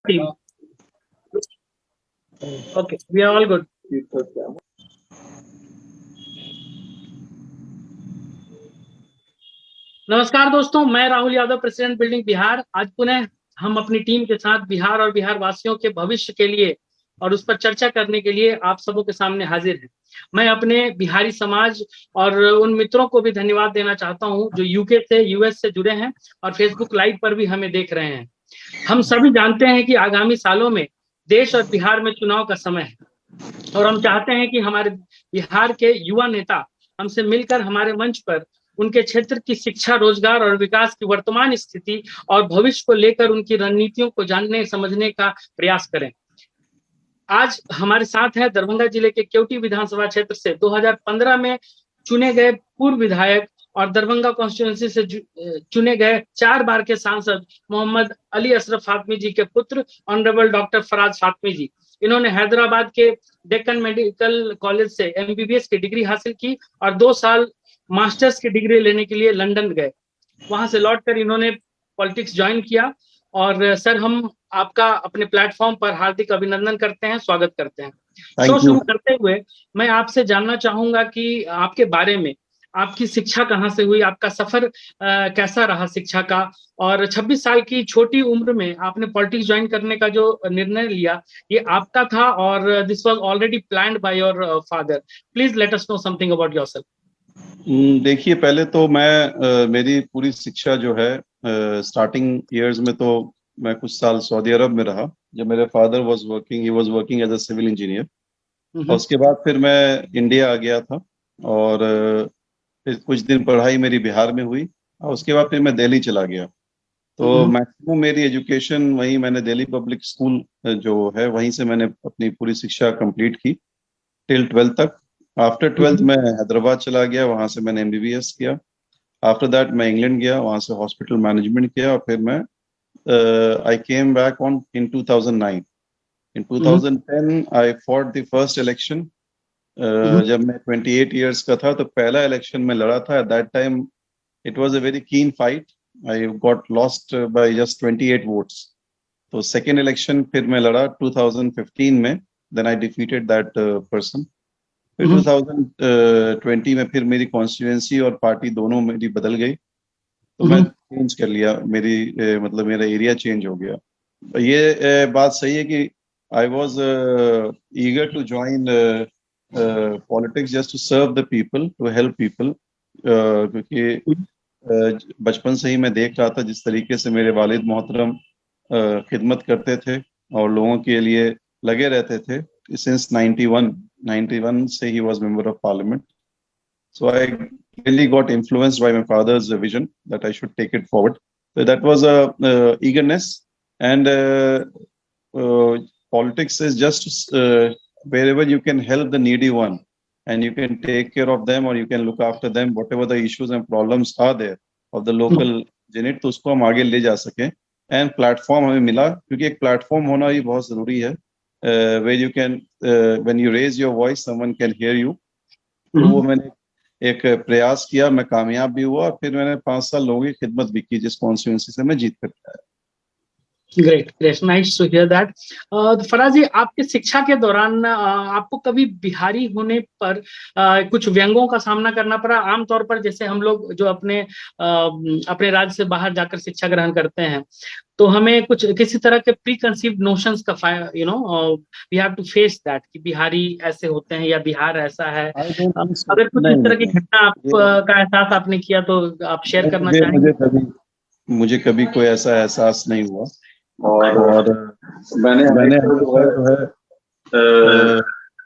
team. Okay, we are all good. नमस्कार दोस्तों, मैं राहुल यादव, प्रेसिडेंट बिल्डिंग बिहार। आज पुनः हम अपनी टीम के साथ बिहार और बिहार वासियों के भविष्य के लिए और उस पर चर्चा करने के लिए आप सबों के सामने हाजिर हैं। मैं अपने बिहारी समाज और उन मित्रों को भी धन्यवाद देना चाहता हूं जो यूके से, यूएस से जुड़े हैं और फेसबुक लाइव पर भी हमें देख रहे हैं। हम सभी जानते हैं कि आगामी सालों में देश और बिहार में चुनाव का समय है और हम चाहते हैं कि हमारे बिहार के युवा नेता हमसे मिलकर हमारे मंच पर उनके क्षेत्र की शिक्षा, रोजगार और विकास की वर्तमान स्थिति और भविष्य को लेकर उनकी रणनीतियों को जानने समझने का प्रयास करें। आज हमारे साथ है दरभंगा जिले के केवटी विधानसभा क्षेत्र से 2015 में चुने गए पूर्व विधायक और दरभंगा कॉन्स्टिट्यूएंसी से चुने गए 4 बार के सांसद मोहम्मद अली अशरफ फातमी जी के पुत्र ऑनरेबल डॉक्टर फराज फातमी जी। इन्होंने हैदराबाद के डेक्कन मेडिकल कॉलेज से एमबीबीएस की डिग्री हासिल की और 2 साल मास्टर्स की डिग्री लेने के लिए लंदन गए। वहां से लौटकर इन्होंने पॉलिटिक्स ज्वाइन किया। और सर, हम आपका अपने प्लेटफॉर्म पर हार्दिक अभिनंदन करते हैं, स्वागत करते हैं। शो शुरू करते हुए मैं आपसे जानना चाहूंगा कि आपके बारे में, आपकी शिक्षा कहाँ से हुई, आपका सफर कैसा रहा शिक्षा का, और 26 साल की छोटी उम्र में आपने पॉलिटिक्स ज्वाइन करने का जो निर्णय लिया, ये आपका था और this was already planned by your father. Please let us know something about yourself. देखिए, पहले तो मैं मेरी पूरी शिक्षा जो है स्टार्टिंग इयर्स में तो मैं कुछ साल सऊदी अरब में रहा। जब मेरे father was working as a civil engineer. और उसके बाद फिर मैं इंडिया आ गया था और फिर कुछ दिन पढ़ाई मेरी बिहार में हुई और उसके बाद फिर मैं दिल्ली चला गया। तो मैक्सिमम मेरी एजुकेशन वहीं, मैंने दिल्ली पब्लिक स्कूल जो है वहीं से मैंने अपनी पूरी शिक्षा कंप्लीट की टिल 12th तक। आफ्टर 12th मैं हैदराबाद चला गया, वहां से मैंने एमबीबीएस किया। आफ्टर दैट मैं इंग्लैंड गया, वहां से हॉस्पिटल मैनेजमेंट किया और फिर मैं I came back on in 2009। In 2010 I fought the first election. जब मैं 28 इयर्स का था तो पहला इलेक्शन में लड़ा था। At that time it was a very keen fight. I got lost by just 28 votes. तो सेकेंड इलेक्शन फिर मैं लड़ा 2015 में, then I defeated that person. फिर 2020 में फिर मेरी कॉन्स्टिट्यूएंसी और पार्टी दोनों मेरी बदल गई, तो मैं चेंज कर लिया। मतलब मेरा एरिया चेंज हो गया। ये बात सही है कि I was eager to join politics just to serve the people, to help people. क्योंकि बचपन से ही मैं देख रहा था जिस तरीके से मेरे वालिद मोहतरम खिदमत करते थे और लोगों के लिए लगे रहते थे। सिंस 91 से he was member of parliament. So I really got influenced by my father's vision that I should take it forward. So that was a eagerness, and politics is just wherever you can help the needy one and you can take care of them or you can look after them, whatever the issues and problems are there of the local unit, तो उसको हम आगे ले जा सकें। And platform हमें मिला, क्योंकि एक प्लेटफॉर्म होना भी बहुत जरूरी है। where you can when you raise your voice someone can hear you। तो वो मैंने एक प्रयास किया, मैं कामयाब भी हुआ और फिर मैंने 5 साल लोगों की खिदमत भी की जिस कॉन्स्टिट्यूएंसी से मैं जीत कर आया। Great, nice to hear that. Faraz ji, आपकी शिक्षा के दौरान आपको कभी बिहारी होने पर कुछ व्यंगों का सामना करना पड़ा? आमतौर पर जैसे हम लोग जो अपने राज्य से बाहर जाकर शिक्षा ग्रहण करते हैं तो हमें कुछ किसी तरह के प्री कंसीव्ड नोशंस का we have to face that कि बिहारी ऐसे होते हैं या बिहार ऐसा है। अगर कुछ इस तरह की घटना का एहसास आपने किया तो आप शेयर करना चाहेंगे? मुझे कभी कोई ऐसा एहसास नहीं हुआ और मैंने हमेशा जो है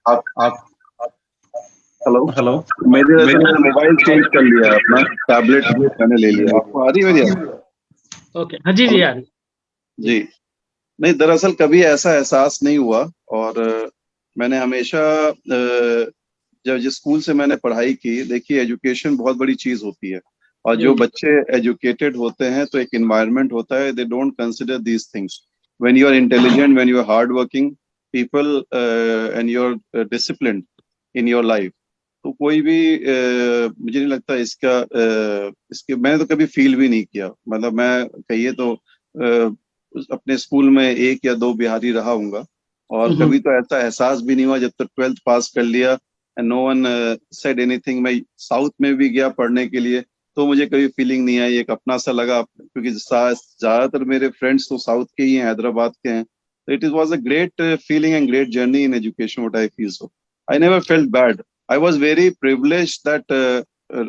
आप हेलो मैंने मोबाइल चेंज कर लिया, अपना टैबलेट मैंने ले लिया। आपको आ रही है मेरी आवाज? ओके, हाँ जी आ रही जी। नहीं, दरअसल कभी ऐसा एहसास नहीं हुआ और मैंने हमेशा जब जिस स्कूल से मैंने पढ़ाई की, देखिए एजुकेशन बहुत बड़ी चीज होती है और जो बच्चे एजुकेटेड होते हैं तो एक एनवायरनमेंट होता है, they don't consider these things. When you are intelligent, when you are hard working people and you are disciplined in your life, तो कोई भी मुझे नहीं लगता इसके मैंने तो कभी फील भी नहीं किया। मतलब मैं कहिए तो अपने स्कूल में 1 या 2 बिहारी रहा हूँगा, और कभी तो ऐसा एहसास भी नहीं हुआ जब तक 12th पास कर लिया and no one said anything. मैं साउथ में भी गया पढ़ने के लिए तो मुझे कभी फीलिंग नहीं आई, एक अपना सा लगा, क्योंकि ज्यादातर मेरे फ्रेंड्स तो साउथ के ही हैं, हैदराबाद के हैं। तो it was a great feeling and great journey in education what I feel. So I never felt bad, I was very privileged that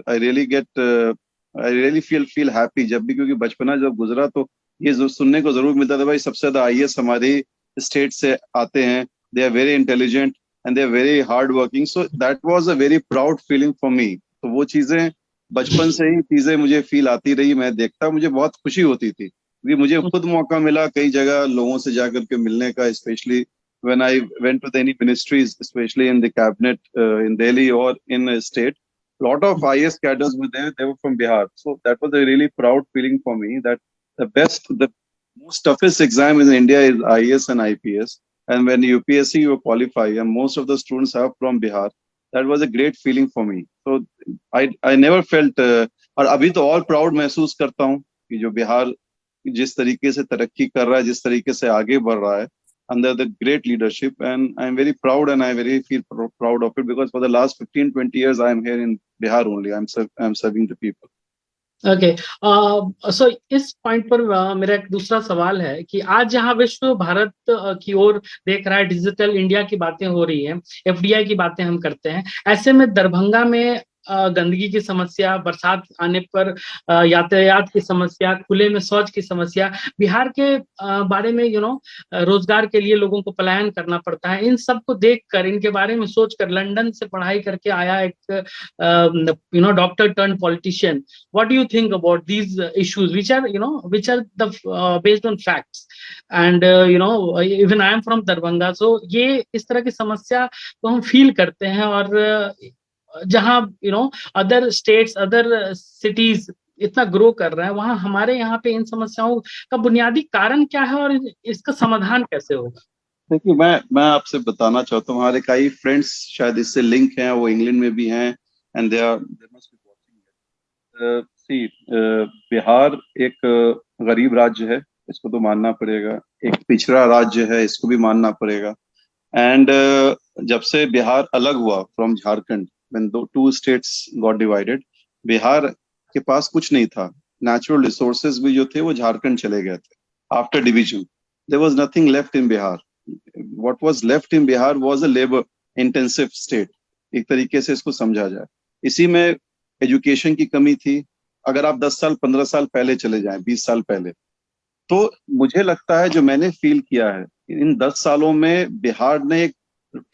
I really get I really feel happy जब भी, क्योंकि बचपना जब गुजरा तो ये जो सुनने को जरूर मिलता था, भाई सबसे ज्यादा आईएएस हमारी स्टेट से आते हैं, they are very intelligent and they are very hard working. So that was a very proud feeling for me. तो वो चीजें बचपन से ही चीजें मुझे फील आती रही, मैं देखता, मुझे बहुत खुशी होती थी, क्योंकि मुझे खुद मौका मिला कई जगह लोगों से जाकर के मिलने का, specially when I went to any ministries, especially in the cabinet in Delhi or in a state, lot of IAS cadres were there. They were from Bihar, so that was a really proud feeling for me. That the most toughest exam in India is IAS and IPS, and when UPSC you qualify, and most of the students are from Bihar. That was a great feeling for me. So I never felt और अभी तो और proud महसूस करता हूँ कि जो बिहार जिस तरीके से तरक्की कर रहा है, जिस तरीके से आगे बढ़ रहा है under the great leadership, and I'm very proud and I very feel proud of it, because for the last 15-20 years I am here in Bihar only. I'm serving the people. Okay, so इस point पर मेरा एक दूसरा सवाल है कि आज जहां विश्व भारत की ओर देख रहा है, डिजिटल इंडिया की बातें हो रही है, एफडीआई की बातें हम करते हैं, ऐसे में दरभंगा में गंदगी की समस्या, बरसात आने पर यातायात की समस्या, खुले में शौच की समस्या, बिहार के बारे में रोजगार के लिए लोगों को पलायन करना पड़ता है। इन सब को देखकर, इनके बारे में सोचकर, लंदन से पढ़ाई करके आया एक doctor turn politician, what do you think about these issues which are the based on facts, and even I am from Darbhanga, so ये इस तरह की समस्या को हम फील करते हैं, और जहां अदर स्टेट्स, अदर सिटीज इतना ग्रो कर रहा है, वहां हमारे यहाँ पे इन समस्याओं का बुनियादी कारण क्या है और इसका समाधान कैसे होगा? देखिए, मैं आपसे बताना चाहता हूँ, हमारे कई फ्रेंड्स शायद इससे लिंक हैं, वो इंग्लैंड में भी हैं, and they must be watching it. See, Bihar एक गरीब राज्य है, इसको तो मानना पड़ेगा, एक पिछड़ा राज्य है, इसको भी मानना पड़ेगा। एंड जब से बिहार अलग हुआ from Jharkhand, when two states got divided, Bihar के पास कुछ नहीं था, नेचुरल रिसोर्सेज भी जो थे वो झारखंड चले गए थे। After division there was nothing left in Bihar. What was left in Bihar was a labor intensive state, एक तरीके से इसको समझा जाए। इसी में एजुकेशन की कमी थी। अगर आप 10 साल 15 साल पहले चले जाएं, 20 साल पहले, तो मुझे लगता है जो मैंने फील किया है, इन 10 सालों में बिहार ने एक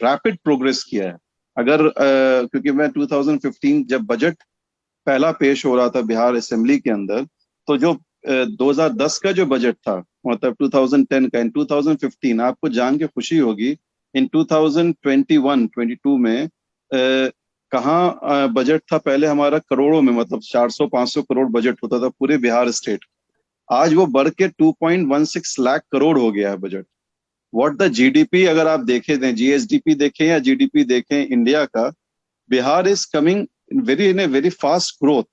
रैपिड प्रोग्रेस किया है। अगर क्योंकि मैं 2015 जब बजट पहला पेश हो रहा था बिहार असेंबली के अंदर, तो जो 2010 का जो बजट था, मतलब 2010 का, इन 2015 आपको जान के खुशी होगी, इन 2021-22 में कहाँ बजट था पहले हमारा, करोड़ों में, मतलब 400-500 करोड़ बजट होता था पूरे बिहार स्टेट। आज वो बढ़ के 2.16 लाख करोड़ हो गया है बजट। व्हाट द जीडीपी, अगर आप देखें, जीएसडीपी देखें या जीडीपी देखें इंडिया का, Bihar is coming in a very fast growth.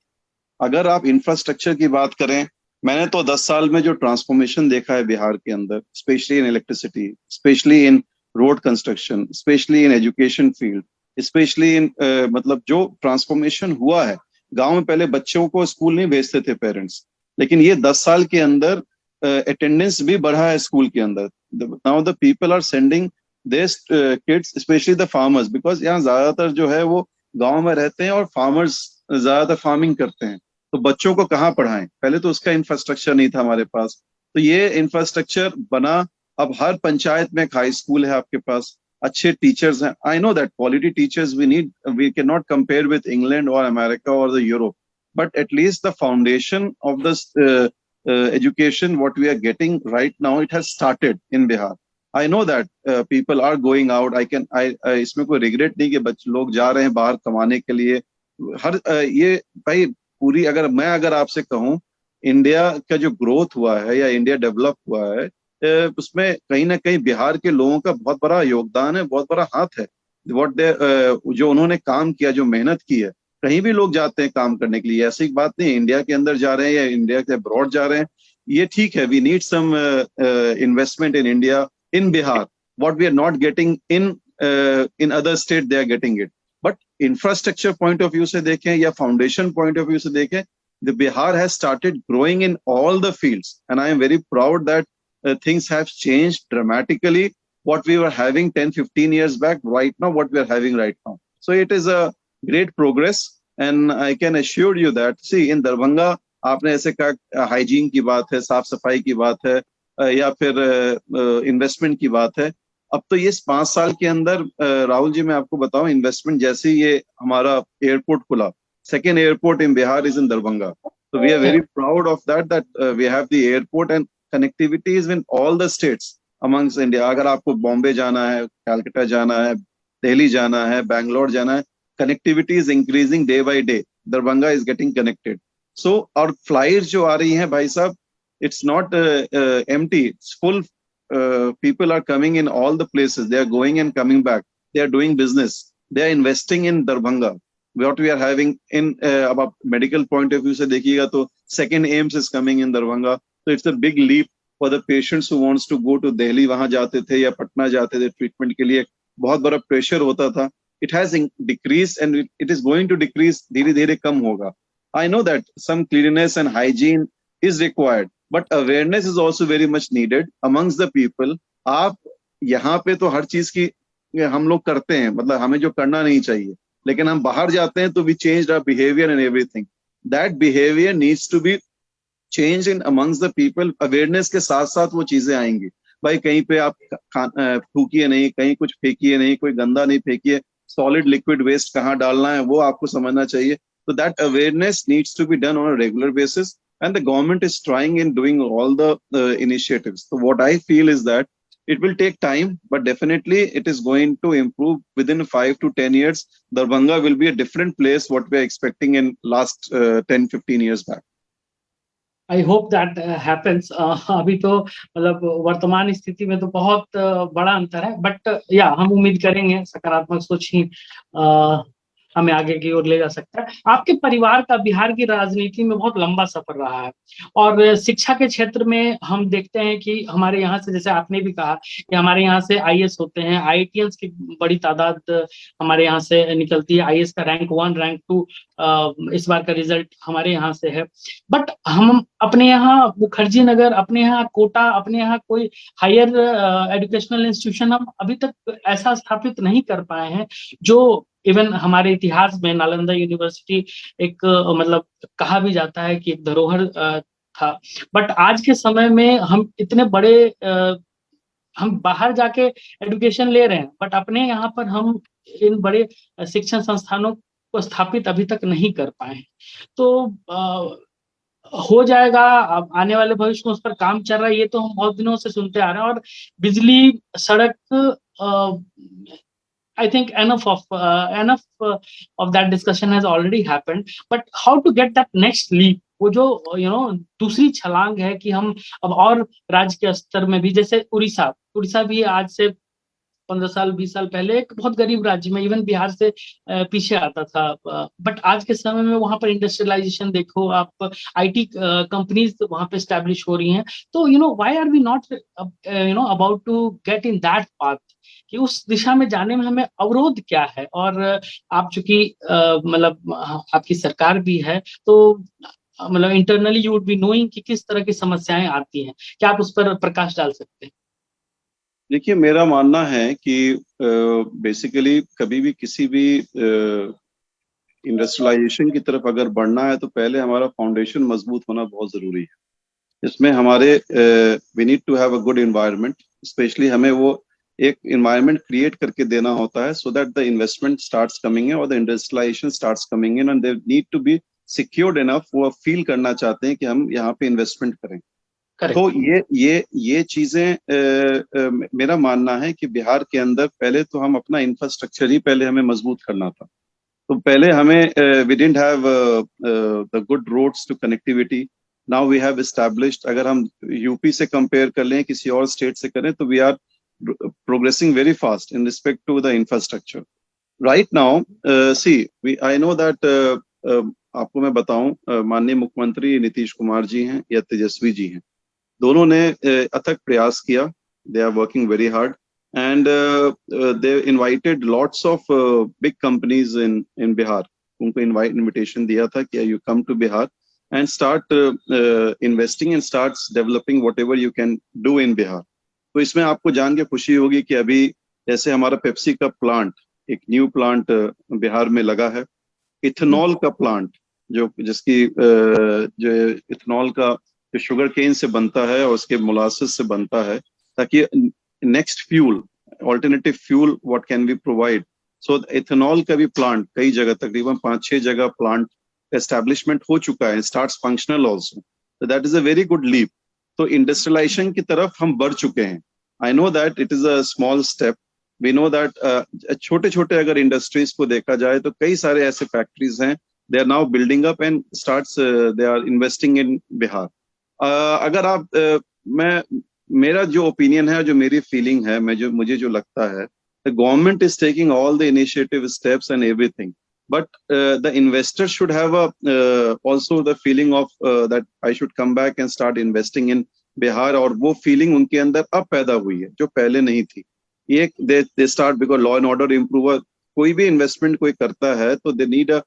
अगर आप इंफ्रास्ट्रक्चर की बात करें, मैंने तो 10 साल में जो ट्रांसफॉर्मेशन देखा है बिहार के अंदर, specially in electricity, specially in road construction, specially in education field, specially in मतलब जो ट्रांसफॉर्मेशन हुआ है। गांव में पहले बच्चों को स्कूल नहीं भेजते थे पेरेंट्स, लेकिन ये 10 साल के अंदर अटेंडेंस भी बढ़ा है स्कूल के अंदर। Now the people are sending this kids, specially the farmers, because यहाँ ज्यादातर जो है वो गांव में रहते हैं और फार्मर्स ज्यादातर फार्मिंग करते हैं। तो बच्चों को कहाँ पढ़ाएं, पहले तो उसका इंफ्रास्ट्रक्चर नहीं था हमारे पास, तो ये इंफ्रास्ट्रक्चर बना। अब हर पंचायत में एक हाई स्कूल है आपके पास, अच्छे टीचर्स हैं। I know that quality teachers we need, we can not compare with England और अमेरिका और the Europe, but at least the foundation of this education what we are getting right now, it has started in Bihar. I know that people are going out. I इसमें कोई regret नहीं कि बच्चे लोग जा रहे हैं बाहर कमाने के लिए। हर ये भाई पूरी, अगर आपसे कहूँ, इंडिया का जो ग्रोथ हुआ है या इंडिया डेवलप हुआ है, उसमें कहीं ना कहीं बिहार के लोगों का बहुत बड़ा योगदान है, बहुत बड़ा हाथ है। जो उन्होंने काम किया, जो मेहनत की है, कहीं भी लोग जाते हैं काम करने के लिए, ऐसी बात नहीं इंडिया के अंदर जा रहे हैं या इंडिया के अब्रॉड जा रहे हैं, ये ठीक है, we need some investment in India, in Bihar, what we are not getting in other state, they are getting it. But infrastructure point of view से देखें या फाउंडेशन पॉइंट ऑफ व्यू से देखें, the Bihar has started growing in all the fields, and I am very proud that things have changed dramatically. What we were having 10-15 years back, right now what we are having right now, so it is a great progress, and I can assure you that, see, in Darbhanga आपने ऐसे कहा hygiene की बात है, साफ सफाई की बात है, या फिर इन्वेस्टमेंट की बात है। अब तो ये 5 साल के अंदर राहुल जी, मैं आपको बताऊं, इन्वेस्टमेंट जैसे ये हमारा एयरपोर्ट खुला, second airport in Bihar is in Darbhanga. So we are very proud of that we have the airport, and connectivity is in all the states amongst India. अगर आपको बॉम्बे जाना है, कलकत्ता जाना है, दिल्ली जाना है, बैंगलोर जाना है, connectivity is increasing day by day. Darbhanga is getting connected. So और flights जो आ रही हैं भाई साहब, it's not empty, it's full. People are coming in all the places, they are going and coming back, they are doing business, they are investing in Darbhanga. What we are having in about medical point of view से देखिएगा तो second AIIMS is coming in Darbhanga, so it's a big leap for the patients who wants to go to Delhi, वहां जाते थे या पटना जाते थे treatment के लिए, बहुत बड़ा प्रेशर होता था। It has decreased and it is going to decrease, धीरे धीरे कम होगा। I know that some cleanliness and hygiene is required, but awareness is also very much needed amongst the people. आप यहाँ पे तो हर चीज की हम लोग करते हैं, मतलब हमें जो करना नहीं चाहिए, लेकिन हम बाहर जाते हैं तो we changed our behavior and everything. That behavior needs to be changed in amongst the people. Awareness के साथ साथ वो चीजें आएंगी। भाई कहीं पे आप थूकिए नहीं, कहीं कुछ फेंकिए नहीं, कोई गंदा नहीं फेंकिए, सॉलिड लिक्विड वेस्ट कहाँ डालना है वो आपको समझना चाहिए। So that awareness needs to be done on a regular basis, and the government is trying in doing all the initiatives. So what I feel is that it will take time, but definitely it is going to improve. Within 5 to 10 years, Darbhanga will be a different place what we are expecting in last 10-15 years back. I hope that happens. अभी तो मतलब वर्तमान स्थिति में तो बहुत बड़ा अंतर है, बट या हम उम्मीद करेंगे सकारात्मक सोच ही हमें आगे की ओर ले जा सकता है। आपके परिवार का बिहार की राजनीति में बहुत लंबा सफर रहा है, और शिक्षा के क्षेत्र में हम देखते हैं कि हमारे यहाँ से, जैसे आपने भी कहा कि हमारे यहाँ से आईएएस होते हैं, आईआईटीएंस की बड़ी तादाद हमारे यहाँ से निकलती है। आईएएस का रैंक 1, रैंक 2 इस बार का रिजल्ट हमारे यहाँ से है। बट हम अपने यहाँ मुखर्जी नगर, अपने यहाँ कोटा, अपने यहाँ कोई हायर एजुकेशनल इंस्टीट्यूशन हम अभी तक ऐसा स्थापित नहीं कर पाए हैं जो इवन हमारे इतिहास में नालंदा यूनिवर्सिटी एक मतलब कहा भी जाता है कि एक धरोहर था। बट आज के समय में हम इतने बड़े हम बाहर जाके एजुकेशन ले रहे हैं, बट अपने यहाँ पर हम इन बड़े शिक्षण संस्थानों को स्थापित अभी तक नहीं कर पाए। तो हो जाएगा, अब आने वाले भविष्य में उस पर काम चल रहा है, ये तो हम बहुत दिनों से सुनते आ रहे हैं। और बिजली, सड़क, I think enough of that discussion has already happened, but how to get that next leap, वो जो दूसरी छलांग है कि हम अब और राज्य के स्तर में भी, जैसे उड़ीसा भी आज से 15 साल 20 साल पहले एक बहुत गरीब राज्य में, इवन बिहार से पीछे आता था, बट आज के समय में वहां पर इंडस्ट्रियलाइजेशन देखो आप, आईटी कंपनीज वहां पे एस्टैब्लिश हो रही हैं। तो why are we not about to get in that path, कि उस दिशा में जाने में हमें अवरोध क्या है? और आप चूंकि मतलब आपकी सरकार भी है, तो मतलब internally you would be knowing कि किस तरह की समस्याएं आती हैं, क्या आप उस पर प्रकाश डाल सकते हैं? देखिए, मेरा मानना है कि बेसिकली कभी भी किसी भी इंडस्ट्रियलाइजेशन की तरफ अगर बढ़ना है तो पहले हमारा फाउंडेशन मजबूत होना बहुत जरूरी है। इसमें हमारे we need to have a good environment, specially हमें वो एक एनवायरनमेंट क्रिएट करके देना होता है so that the investment starts coming in और the industrialization starts coming in, and they need to be secured enough, वो फील करना चाहते हैं कि हम यहाँ पे इन्वेस्टमेंट करें। तो ये चीजें मेरा मानना है कि बिहार के अंदर पहले तो हम अपना इंफ्रास्ट्रक्चर ही पहले हमें मजबूत करना था। तो पहले हमें we didn't have the good roads to connectivity, now we have established. अगर हम यूपी से कंपेयर कर लें, किसी और स्टेट से करें, तो we are progressing very fast in respect to the infrastructure right now. I know that आपको मैं बताऊं, माननीय मुख्यमंत्री नीतीश कुमार जी हैं या तेजस्वी जी हैं, दोनों ने अथक प्रयास किया. They are working very hard, and they invited lots of big companies in Bihar. उनको invitation दिया था कि you come to Bihar and start investing and starts developing whatever you can do in Bihar. तो इसमें आपको जान के खुशी होगी कि अभी जैसे हमारा पेप्सी का प्लांट, एक न्यू प्लांट बिहार में लगा है. इथेनॉल का प्लांट जिसकी जो इथेनॉल का जो शुगर केन से बनता है और उसके मोलासिस से बनता है, ताकि next fuel, alternative fuel what can be provide. So ethanol का भी प्लांट कई जगह, तकरीबन 5-6 जगह प्लांट एस्टैब्लिशमेंट हो चुका है, starts functional also. So that is a very good leap. तो इंडस्ट्रियलाइजेशन की तरफ हम बढ़ चुके हैं. I know that it is a small step. We know that छोटे छोटे अगर इंडस्ट्रीज को देखा जाए तो कई सारे ऐसे फैक्ट्रीज हैं, they are now building up and they are investing in Bihar. अगर आप मेरा जो ओपिनियन है, जो मेरी फीलिंग है, मुझे जो लगता है, the government is taking all the initiative steps and everything. But the investor should have also the feeling of that I should come back and start investing in Bihar. और वो feeling उनके अंदर अब पैदा हुई है जो पहले नहीं थी. ये they start because law and order improve. कोई भी investment कोई करता है तो they need a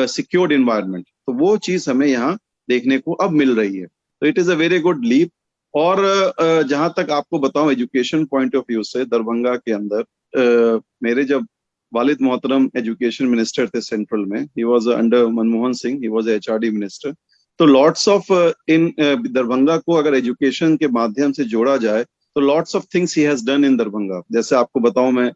secured environment. तो वो चीज हमें यहाँ देखने को अब मिल रही है. तो it is a very good leap. और जहां तक आपको बताऊं एजुकेशन पॉइंट ऑफ व्यू से, दरभंगा के अंदर मेरे जब वालिद मोहतरम एजुकेशन मिनिस्टर थे सेंट्रल में, he was under Manmohan Singh, he was HRD minister. तो लॉट्स ऑफ इन दरभंगा को अगर एजुकेशन के माध्यम से जोड़ा जाए तो lots of things he has done in Darbhanga. जैसे आपको बताऊं मैं,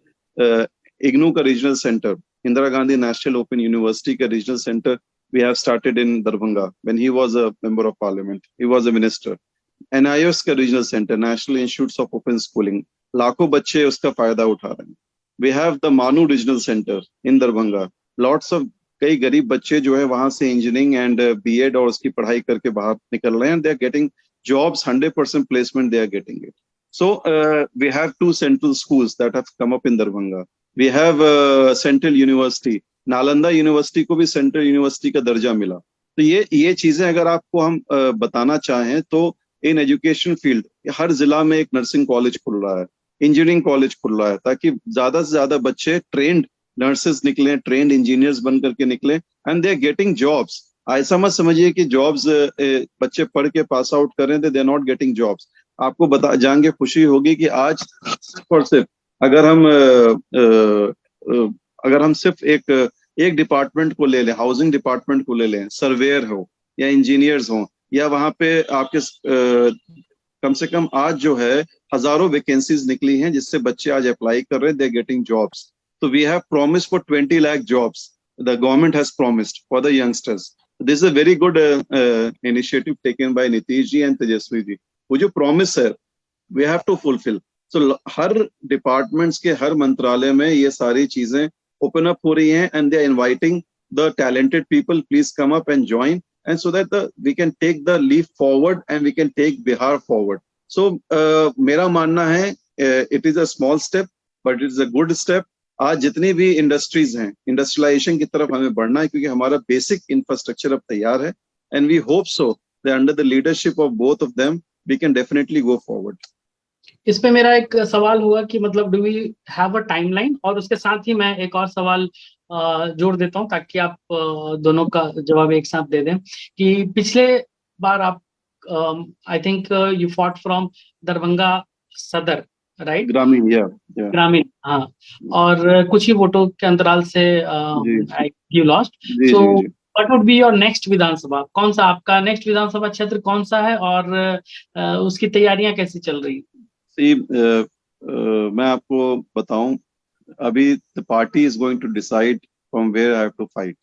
इग्नू का regional centre, Indira Gandhi national open university का regional centre we have started in Darbhanga when he was a member of parliament, he was a minister. NIOS का regional centre, national institutes of open schooling, लाखों बच्चे उसका फायदा उठा रहे हैं. We have the Manu Regional Center in Darbhanga. Lots of कई गरीब बच्चे जो है वहां से इंजीनियरिंग एंड B.Ed और उसकी पढ़ाई करके बाहर निकल रहे हैं. They are getting jobs, 100% placement they are getting it. So we have 2 central schools that have come up in Darbhanga. We have Central University. Nalanda university को भी सेंट्रल यूनिवर्सिटी का दर्जा मिला. तो ये चीजें अगर आपको हम बताना चाहें तो इन एजुकेशन फील्ड हर जिला में एक नर्सिंग कॉलेज खुल रहा है, इंजीनियरिंग कॉलेज खुल रहा है, ताकि ज्यादा से ज्यादा बच्चे ट्रेंड नर्सेज निकले, ट्रेंड इंजीनियर्स बन करके निकले, and they are getting jobs. ऐसा मत समझिए कि जॉब्स बच्चे पढ़ के पास आउट कर रहे थे, they are not getting jobs. आपको जान के खुशी होगी कि आज सिर्फ और सिर्फ अगर हम सिर्फ एक डिपार्टमेंट को ले लें, हाउसिंग डिपार्टमेंट को ले लें, सर्वेयर हो या इंजीनियर्स हो, या वहां पे आपके कम से कम आज जो है हजारों वैकेंसीज निकली हैं जिससे बच्चे आज अप्लाई कर रहे हैं, दे आर गेटिंग जॉब्स. तो we have promised for 20 lakh jobs, the government has promised for the youngsters. This is a very good initiative taken by Nitish ji and Tejashwi ji. वो जो प्रॉमिस है we have to fulfil. So हर डिपार्टमेंट्स के हर मंत्रालय में ये सारी चीजें ओपन अप हो रही हैं, and they are inviting the talented people, please come up and join, and so that we can take the leap forward and we can take Bihar forward. So मेरा मानना है it is a small step but it is a good step. आज जितनी भी industries हैं, industrialisation की तरफ हमें बढ़ना है क्योंकि हमारा बेसिक इंफ्रास्ट्रक्चर अब तैयार है, and we hope so that under the leadership of both of them we can definitely go forward. इस पे मेरा एक सवाल हुआ कि मतलब do we have a timeline, और उसके साथ ही मैं एक और सवाल जोड़ देता हूं ताकि आप दोनों का जवाब एक साथ दे दें. कि पिछले बार आप आई think you fought from Darbhanga सदर, राइट? ग्रामीण, ग्रामीण, हाँ. और कुछ ही वोटों के अंतराल से you lost. So what would be your next Vidhansabha? कौन सा आपका नेक्स्ट विधानसभा क्षेत्र कौन सा है, और उसकी तैयारियां कैसी चल रही? मैं आपको बताऊं, अभी the party is going to decide from where I have to fight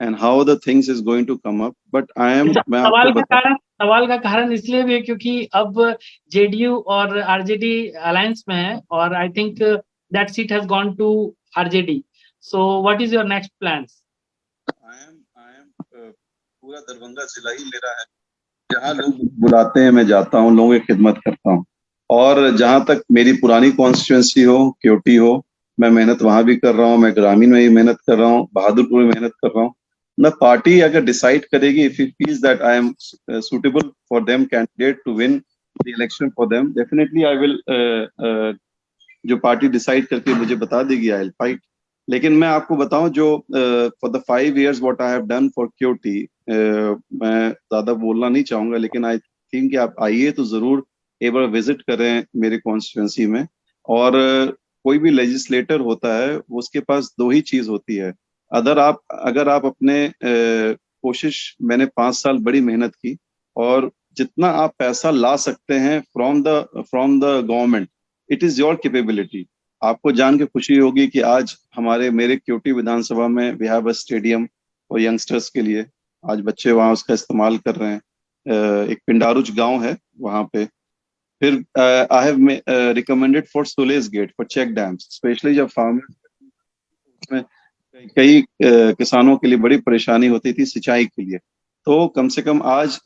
and how the things is going to come up, but I am सवाल का कारण इसलिए भी है क्योंकि अब जेडीयू और आरजेडी अलायंस में है, और I think that seat has gone to RJD. So what is your next plans? I am पूरा दरभंगा जिला ही मेरा है. जहाँ लोग बुलाते हैं मैं जाता हूँ, लोगों की खिदमत करता हूँ, और जहां तक मेरी पुरानी कॉन्स्टिट्यूएंसी हो, क्योटी हो, मैं मेहनत वहां भी कर रहा हूँ, मैं ग्रामीण में भी मेहनत कर रहा हूँ, बहादुरपुर में मेहनत कर रहा हूँ. ना पार्टी अगर डिसाइड करेगी, if it feels that I am suitable for them candidate to win the election for them. Definitely I will जो पार्टी डिसाइड करके मुझे बता देगी, आई विल फाइट. लेकिन मैं आपको बताऊं जो for the 5 years what I have done for क्यूटी, मैं ज्यादा बोलना नहीं चाहूंगा, लेकिन आई थिंक कि आप आइए तो जरूर एक बार विजिट करें मेरे कॉन्स्टिट्यूंसी में. और कोई भी लेजिस्लेटर होता है उसके पास दो ही चीज होती है. अगर आप अपने कोशिश, मैंने 5 साल बड़ी मेहनत की, और जितना आप पैसा ला सकते हैं from the government, it is your capability. आपको जान के खुशी होगी कि आज मेरे क्यूटी विधानसभा में वी हैव अ स्टेडियम और यंगस्टर्स के लिए. आज बच्चे वहाँ उसका इस्तेमाल कर रहे हैं. एक पिंडारुच गांव है वहाँ पे. फिर I have recommended for sluice gate for check dams, specially जब फार्मर्स में कई किसानों के लिए बड़ी परेशानी होती थी सिंचाई के लिए. तो कम से कम आज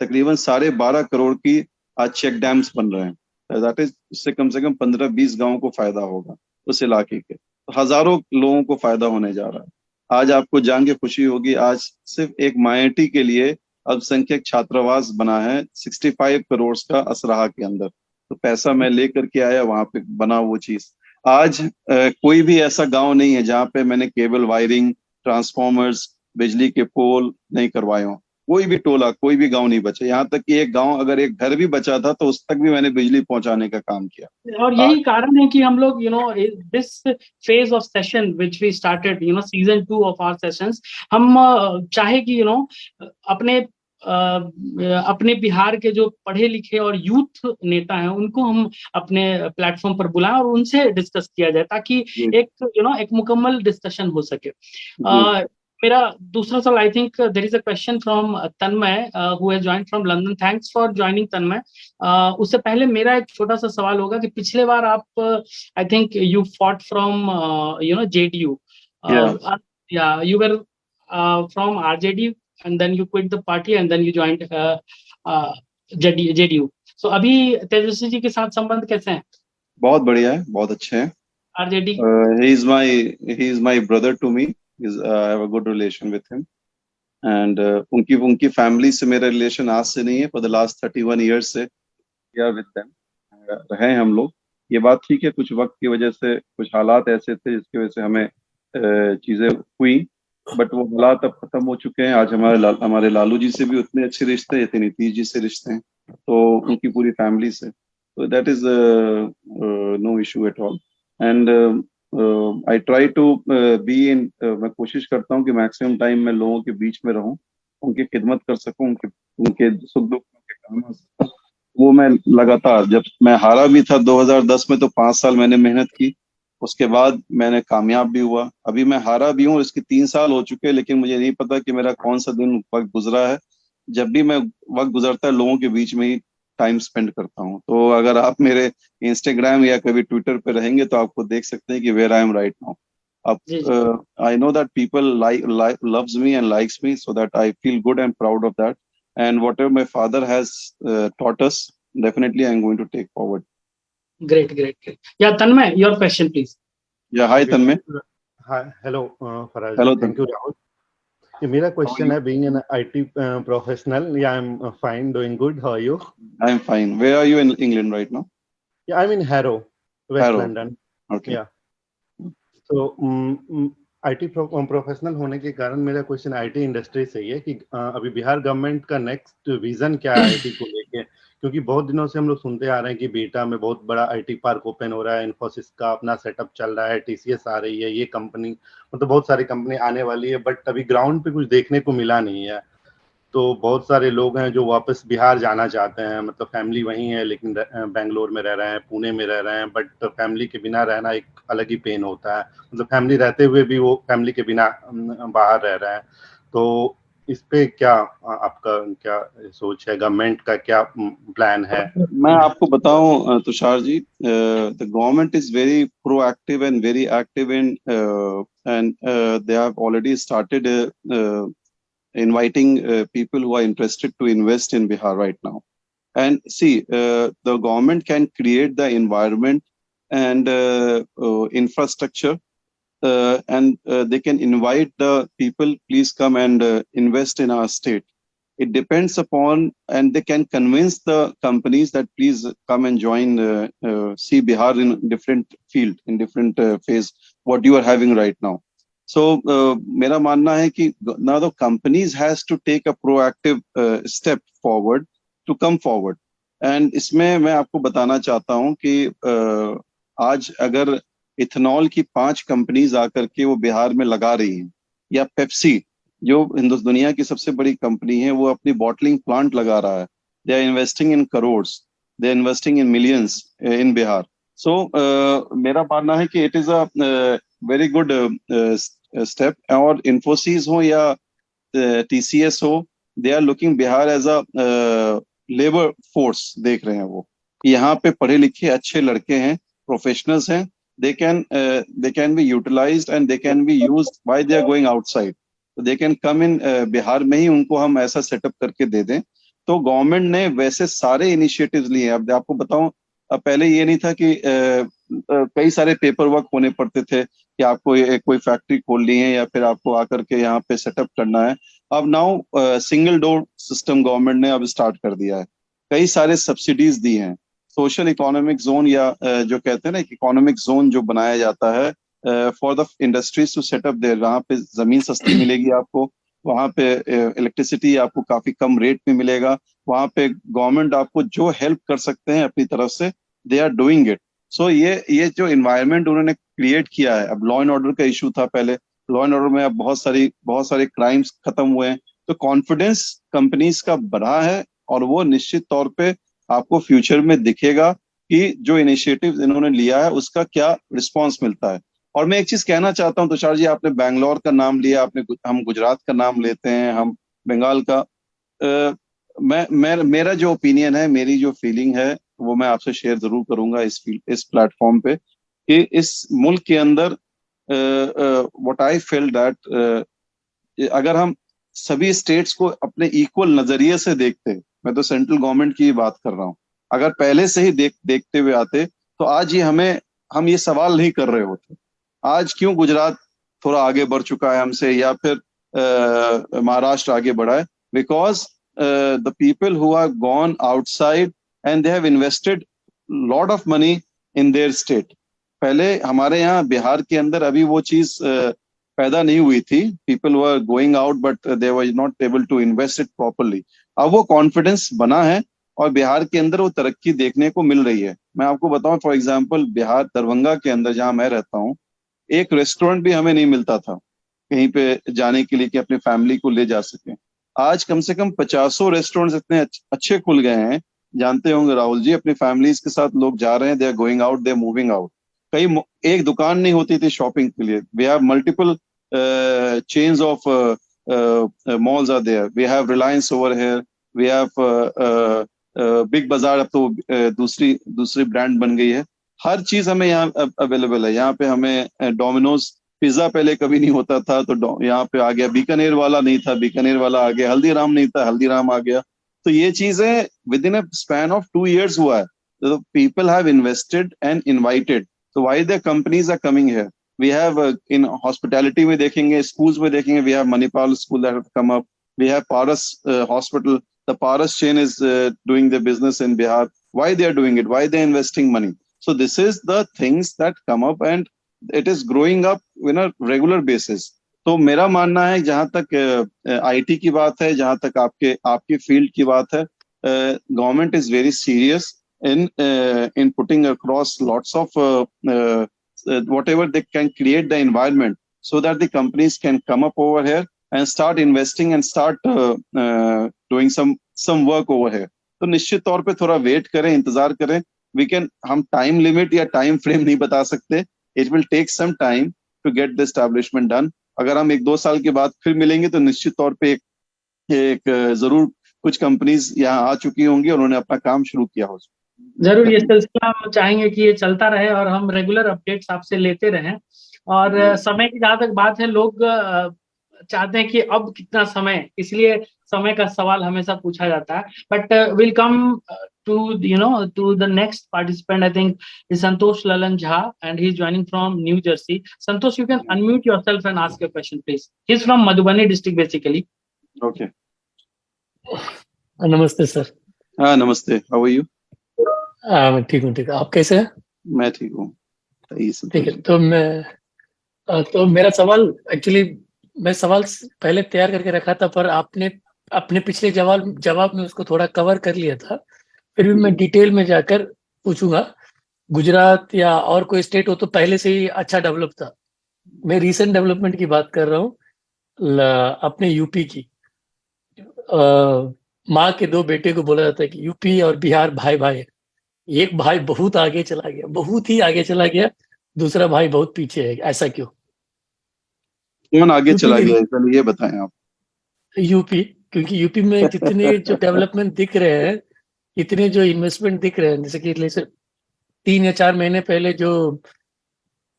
तकरीबन 12.5 करोड़ की आज चेक डैम्स बन रहे हैं. दैट इज, उससे कम से कम 15-20 गांवों को फायदा होगा उस इलाके के. तो हजारों लोगों को फायदा होने जा रहा है. आज आपको जान के खुशी होगी, आज सिर्फ एक माइनॉरिटी के लिए अल्पसंख्यक छात्रावास बना है 65 करोड़ का असराहा के अंदर. तो पैसा मैं लेकर के आया, वहां पे बना वो चीज. आज कोई भी ऐसा गांव नहीं है जहाँ पे मैंने केबल वायरिंग, ट्रांसफॉर्मर्स, बिजली के पोल नहीं करवाए हों. कोई भी टोला, कोई भी गांव नहीं बचा. यहाँ तक कि एक गांव, अगर एक घर भी बचा था तो उस तक भी मैंने बिजली पहुंचाने का काम किया. और यही कारण है कि हम लोग this phase of session which we started, season 2 of our sessions, हम चाहे कि अपने अपने बिहार के जो पढ़े लिखे और यूथ नेता हैं उनको हम अपने प्लेटफॉर्म पर बुलाएं और उनसे डिस्कस किया जाए, ताकि एक मुकम्मल डिस्कशन हो सके. मेरा दूसरा सवाल, I think there is a question from Tanmay who has joined from London. Thanks for joining Tanmay. उससे पहले मेरा एक छोटा सा सवाल होगा कि पिछले बार आप, आई think you fought from JDU. या you were from RJD and then you quit the party and then you joined JDU. So अभी तेजस्वी जी के साथ संबंध कैसे हैं? बहुत बढ़िया है, बहुत अच्छे हैं. RJD. He is my brother to me. I have a good relation with him. And उनकी फैमिली से मेरा रिलेशन आज से नहीं है, for the last 31 years से we are with them. रहे हम लोग. ये बात ठीक है, कुछ वक्त की वजह से कुछ हालात ऐसे थे जिसकी वजह से हमें चीजें हुई, बट वो हालात अब खत्म हो चुके हैं. आज हमारे लालू जी से भी उतने अच्छे रिश्ते हैं, नीतीश जी से रिश्ते हैं, तो उनकी पूरी फैमिली से. तो that is no issue at all. And I try to be in, मैं कोशिश करता हूँ कि मैक्सिमम टाइम मैं लोगों के बीच में रहूं, उनकी खिदमत कर सकूं, उनके सुख दुख के काम आ सकूं. वो मैं लगातार, जब मैं हारा भी था 2010 में तो 5 साल मैंने मेहनत की. उसके बाद मैंने कामयाब भी हुआ. अभी मैं हारा भी हूँ, इसके 3 साल हो चुके हैं, लेकिन मुझे नहीं पता कि मेरा कौन सा दिन वक्त गुजरा है. जब भी मैं वक्त गुजरता है लोगों के बीच में ही टाइम स्पेंड करता हूँ. तो अगर आप मेरे इंस्टाग्राम या कभी ट्विटर पे रहेंगे तो आपको देख सकते हैं कि where I am right now. अब I know that people loves me and likes me, so that I feel good and proud of that. And whatever my father has taught us, definitely I'm going to take forward. Great. Yeah, Tanmay, your question please. Yeah, hi Tanmay. Hi, hello Faraj. Hello, thank you Rahul. ये मेरा question है, being an IT professional. Yeah, I'm fine, doing good. How are you? I'm fine. Where are you in England right now? Yeah, I'm in Harrow, West Harrow. London. Okay. Yeah. So IT professional होने के कारण मेरा question IT industry से ही है कि अभी Bihar government का next vision क्या है IT को लेके, क्योंकि बहुत दिनों से हम लोग सुनते आ रहे हैं कि बीटा में बहुत बड़ा IT पार्क ओपन हो रहा है, इन्फोसिस का अपना सेटअप चल रहा है, TCS आ रही है, ये कंपनी मतलब बहुत सारी कंपनी आने वाली है, बट अभी ग्राउंड पे कुछ देखने को मिला नहीं है. तो बहुत सारे लोग हैं जो वापस बिहार जाना चाहते हैं, मतलब फैमिली वहीं है लेकिन बेंगलोर में रह रहे हैं, पुणे में रह रहे हैं, बट फैमिली के बिना रहना एक अलग ही पेन होता है. मतलब फैमिली रहते हुए भी वो फैमिली के बिना बाहर रह रहे हैं. तो इस पे क्या आपका क्या सोच है, गवर्नमेंट का क्या प्लान है? मैं आपको बताऊं Tushar ji, the government is very proactive and very active in and they have already started inviting people who are interested to invest in Bihar right now. And see, the government can create the environment and infrastructure, and they can invite the people, please come and invest in our state. It depends upon, and they can convince the companies that please come and join see Bihar in different field, in different phase, what you are having right now. So मेरा मानना है कि now the companies has to take a proactive step forward to come forward. And इसमें मैं आपको बताना चाहता हूँ कि आज अगर इथेनॉल की 5 कंपनीज आकर के वो बिहार में लगा रही हैं, या पेप्सी जो दुनिया की सबसे बड़ी कंपनी है वो अपनी बॉटलिंग प्लांट लगा रहा है, they are investing in crores, they are investing in millions in Bihar. So मेरा मानना है कि it is a very good step. और इन्फोसिस हो या टीसीएस हो, they are looking Bihar as a labour force, देख रहे हैं वो यहाँ पे पढ़े लिखे अच्छे लड़के हैं, प्रोफेशनल्स हैं, they can be utilized and they can be used why they are going outside. So they can come in Bihar में ही उनको हम ऐसा सेटअप करके दे दें. तो गवर्नमेंट ने वैसे सारे इनिशिएटिव्स लिए हैं. अब आपको बताऊं, अब पहले ये नहीं था कि कई सारे पेपर वर्क होने पड़ते थे कि आपको कोई फैक्ट्री खोलनी है या फिर आपको आकर के यहाँ पे सेटअप करना है. अब now single door system government ने अब स्टार्ट कर दिया है, कई सारे सब्सिडीज दी हैं. सोशल इकोनॉमिक जोन या जो कहते हैं ना इकोनॉमिक जोन जो बनाया जाता है for the industries to set up there, वहाँ पे जमीन सस्ती मिलेगी आपको, वहाँ पे इलेक्ट्रिसिटी आपको काफी कम रेट में मिलेगा, वहाँ पे गवर्नमेंट आपको जो हेल्प कर सकते हैं अपनी तरफ से दे आर डूइंग इट. सो ये जो इन्वायरमेंट उन्होंने क्रिएट किया है. अब लॉ एंड ऑर्डर का इशू था पहले, लॉ एंड ऑर्डर में अब बहुत सारे क्राइम्स खत्म हुए हैं. तो कॉन्फिडेंस कंपनीज का बढ़ा है और वो निश्चित तौर पे आपको फ्यूचर में दिखेगा कि जो इनिशिएटिव इन्होंने लिया है उसका क्या रिस्पांस मिलता है. और मैं एक चीज कहना चाहता हूं तुषार जी, आपने बैंगलोर का नाम लिया, हम गुजरात का नाम लेते हैं, हम बंगाल का. मेरा जो ओपिनियन है, मेरी जो फीलिंग है वो मैं आपसे शेयर जरूर करूंगा इस प्लेटफॉर्म पे, कि इस मुल्क के अंदर व्हाट आई फील दैट अगर हम सभी स्टेट्स को अपने इक्वल नजरिए से देखते, मैं तो सेंट्रल गवर्नमेंट की बात कर रहा हूँ, अगर पहले से ही देखते हुए आते तो आज ये हम ये सवाल नहीं कर रहे होते. आज क्यों गुजरात थोड़ा आगे बढ़ चुका है हमसे, या फिर महाराष्ट्र आगे बढ़ा है? Because the people who are gone outside and they have invested lot of money in their state. पहले हमारे यहाँ बिहार के अंदर अभी वो चीज पैदा नहीं हुई थी. People were going out but they were not able to invest it properly. अब वो कॉन्फिडेंस बना है और बिहार के अंदर वो तरक्की देखने को मिल रही है. मैं आपको बताऊं, फॉर एग्जांपल बिहार दरभंगा के अंदर जहां मैं रहता हूं, एक रेस्टोरेंट भी हमें नहीं मिलता था कहीं पे जाने के लिए कि अपनी फैमिली को ले जा सके. आज कम से कम 50 रेस्टोरेंट्स इतने अच्छे खुल गए हैं, जानते होंगे राहुल जी, अपनी फैमिलीज के साथ लोग जा रहे हैं, they are going out, they are moving out. कई एक दुकान नहीं होती थी शॉपिंग के लिए. We have multiple chains of malls are there. We have Reliance over here. We have Big Bazaar. अब तो दूसरी ब्रांड बन गई है. हर चीज हमें यहाँ अवेलेबल है. यहाँ पे हमें डोमिनोज पिज्जा पहले कभी नहीं होता था, तो यहाँ पे आ गया. बीकानेर वाला नहीं था, बीकानेर वाला आ गया. हल्दीराम नहीं था, हल्दीराम आ गया. तो ये चीजें with in a span of 2 years हुआ है. तो people have invested and invited. तो why the companies are coming here. We have in hospitality में देखेंगे, schools में देखेंगे, we have Manipal school that have come up. We have Paras hospital. The Paras chain is doing their business in Bihar. Why they are doing it? Why they are investing money? So this is the things that come up and it is growing up in a regular basis. तो मेरा मानना है जहां तक IT की बात है, जहां तक आपके फील्ड की बात है, government is very serious in putting across lots of whatever they can create the environment so that the companies can come up over here and start investing and start doing some work over here. तो निश्चित तौर पे थोड़ा wait करें, इंतजार करें. हम time limit या टाइम फ्रेम नहीं बता सकते. It will take some time to get the establishment done. अगर हम 1-2 साल के बाद फिर मिलेंगे तो निश्चित तौर पे एक जरूर कुछ कंपनीज यहाँ आ चुकी होंगी और उन्होंने अपना काम शुरू किया हो. जरूर ये सिलसिला हम चाहेंगे कि ये चलता रहे और हम रेगुलर अपडेट्स आपसे लेते रहें. और समय की जहां तक बात है, लोग चाहते हैं कि अब कितना समय, इसलिए समय का सवाल हमेशा पूछा जाता है. But will come to the next participant. I think is Santosh Lalan Jha and he's joining from New Jersey. Santosh, you can unmute yourself and ask your question, please. He's from Madhubani district basically. Okay. नमस्ते sir. हाँ नमस्ते, how are you? मैं ठीक हूँ, ठीक है। आप कैसे हैं? मैं ठीक हूँ। ठीक है, तो मेरा सवाल एक्चुअली, मैं सवाल पहले तैयार करके रखा था, पर आपने अपने पिछले जवाब में उसको थोड़ा कवर कर लिया था। फिर भी मैं डिटेल में जाकर पूछूंगा। गुजरात या और कोई स्टेट हो तो पहले से ही अच्छा डेवलप था। मैं रीसेंट डेवलपमेंट की बात कर रहा हूँ, अपने यूपी की। माँ के दो बेटे को बोला जाता है कि यूपी और बिहार भाई भाई है। एक भाई बहुत आगे चला गया, बहुत ही आगे चला गया, दूसरा भाई बहुत पीछे है। ऐसा क्यों? कौन आगे यूपी चला की गया है? पहले ये बताएं आप। यूपी, क्योंकि यूपी में जितने जो डेवलपमेंट दिख रहे हैं, इतने जो इन्वेस्टमेंट दिख रहे हैं, जैसे 3 या 4 महीने पहले जो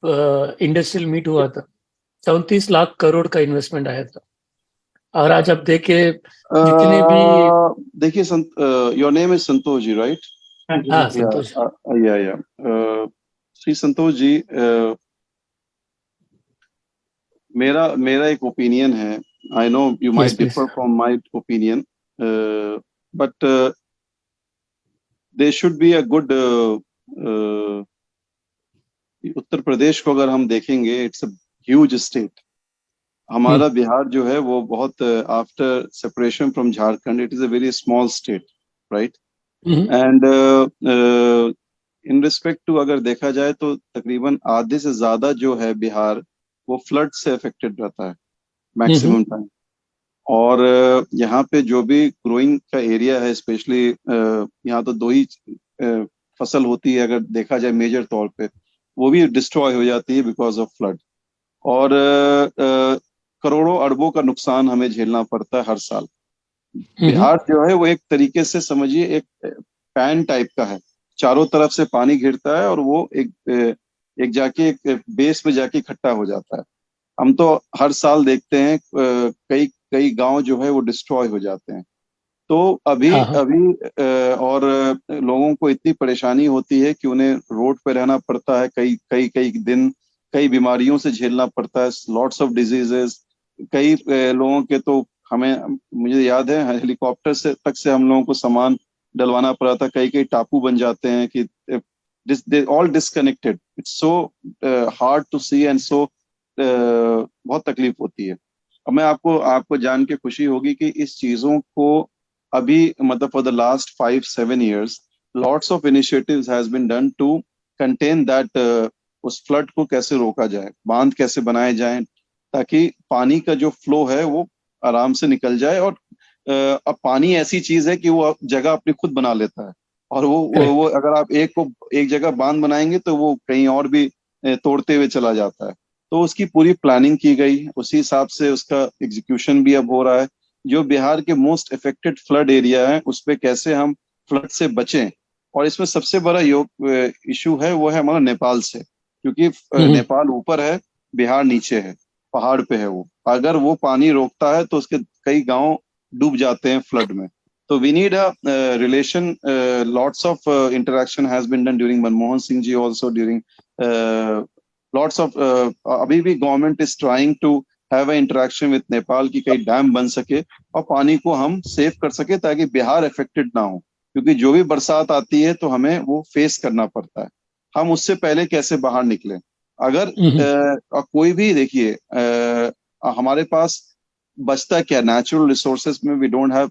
इंडस्ट्रियल मीट हुआ था, 34 लाख करोड़ का इन्वेस्टमेंट आया था। और आज आप देखे जितने भी देखिए your name is Santosh ji, right? हाँ संतोष। या श्री संतोष जी, मेरा मेरा एक ओपिनियन है। I know you Yes, might please. Differ from my opinion, but there should be a good, Uttar Pradesh को अगर हम देखेंगे, इट्स अ ह्यूज स्टेट। हमारा बिहार जो है वो बहुत, after separation from Jharkhand, it is a very small state, right? And in respect to अगर देखा जाए तो तकरीबन आधे से ज्यादा जो है बिहार, वो फ्लड से अफेक्टेड रहता है मैक्सिमम टाइम। और यहाँ पे जो भी ग्रोइंग का एरिया है, स्पेशली यहाँ तो दो ही फसल होती है अगर देखा जाए मेजर तौर पे, वो भी डिस्ट्रॉय हो जाती है बिकॉज ऑफ फ्लड। और करोड़ों अरबों का नुकसान हमें झेलना पड़ता है हर साल। बिहार जो है वो एक तरीके से समझिए एक पैन टाइप का है, चारों तरफ से पानी घिरता है और वो एक जाके एक बेस में जाके इकट्ठा हो जाता है। हम तो हर साल देखते हैं कई कई गांव जो है वो डिस्ट्रॉय हो जाते हैं। तो अभी अभी और लोगों को इतनी परेशानी होती है कि उन्हें रोड पे रहना पड़ता है कई कई कई दिन, कई बीमारियों से झेलना पड़ता है, लॉट्स ऑफ डिजीजेस। कई लोगों के तो हमें, मुझे याद है हेलीकॉप्टर से तक से हम लोगों को सामान डलवाना पड़ा था। कई कई टापू बन जाते हैं कि they all disconnected. It's so hard to see and so बहुत तकलीफ होती है। अब मैं आपको आपको जान के खुशी होगी कि इस चीजों को अभी मतलब फॉर द लास्ट 5-7 years lots of initiatives has been done to contain that, उस फ्लड को कैसे रोका जाए, बांध कैसे बनाए जाएं ताकि पानी का जो फ्लो है वो आराम से निकल जाए। और अब पानी ऐसी चीज है कि वो जगह अपनी खुद बना लेता है, और वो अगर आप एक जगह बांध बनाएंगे तो वो कहीं और भी तोड़ते हुए चला जाता है। तो उसकी पूरी प्लानिंग की गई, उसी हिसाब से उसका एग्जीक्यूशन भी अब हो रहा है। जो बिहार के मोस्ट इफेक्टेड फ्लड एरिया है उस पे कैसे हम फ्लड से बचें। और इसमें सबसे बड़ा इशू है वो है हमारा नेपाल से, क्योंकि नेपाल ऊपर है, बिहार नीचे है, पहाड़ पे है। वो अगर वो पानी रोकता है तो उसके कई गांव डूब जाते हैं फ्लड में। तो we need a relation, lots of interaction has been done during Manmohan Singh ji also, during lots of अभी भी government is trying to have a interaction with Nepal की कई डैम बन सके और पानी को हम सेव कर सके ताकि बिहार अफेक्टेड ना हो। क्योंकि जो भी बरसात आती है तो हमें वो फेस करना पड़ता है। हम उससे पहले कैसे बाहर निकले? अगर कोई भी देखिए, हमारे पास बचता क्या नेचुरल रिसोर्सेज में? वी डोंट हैव,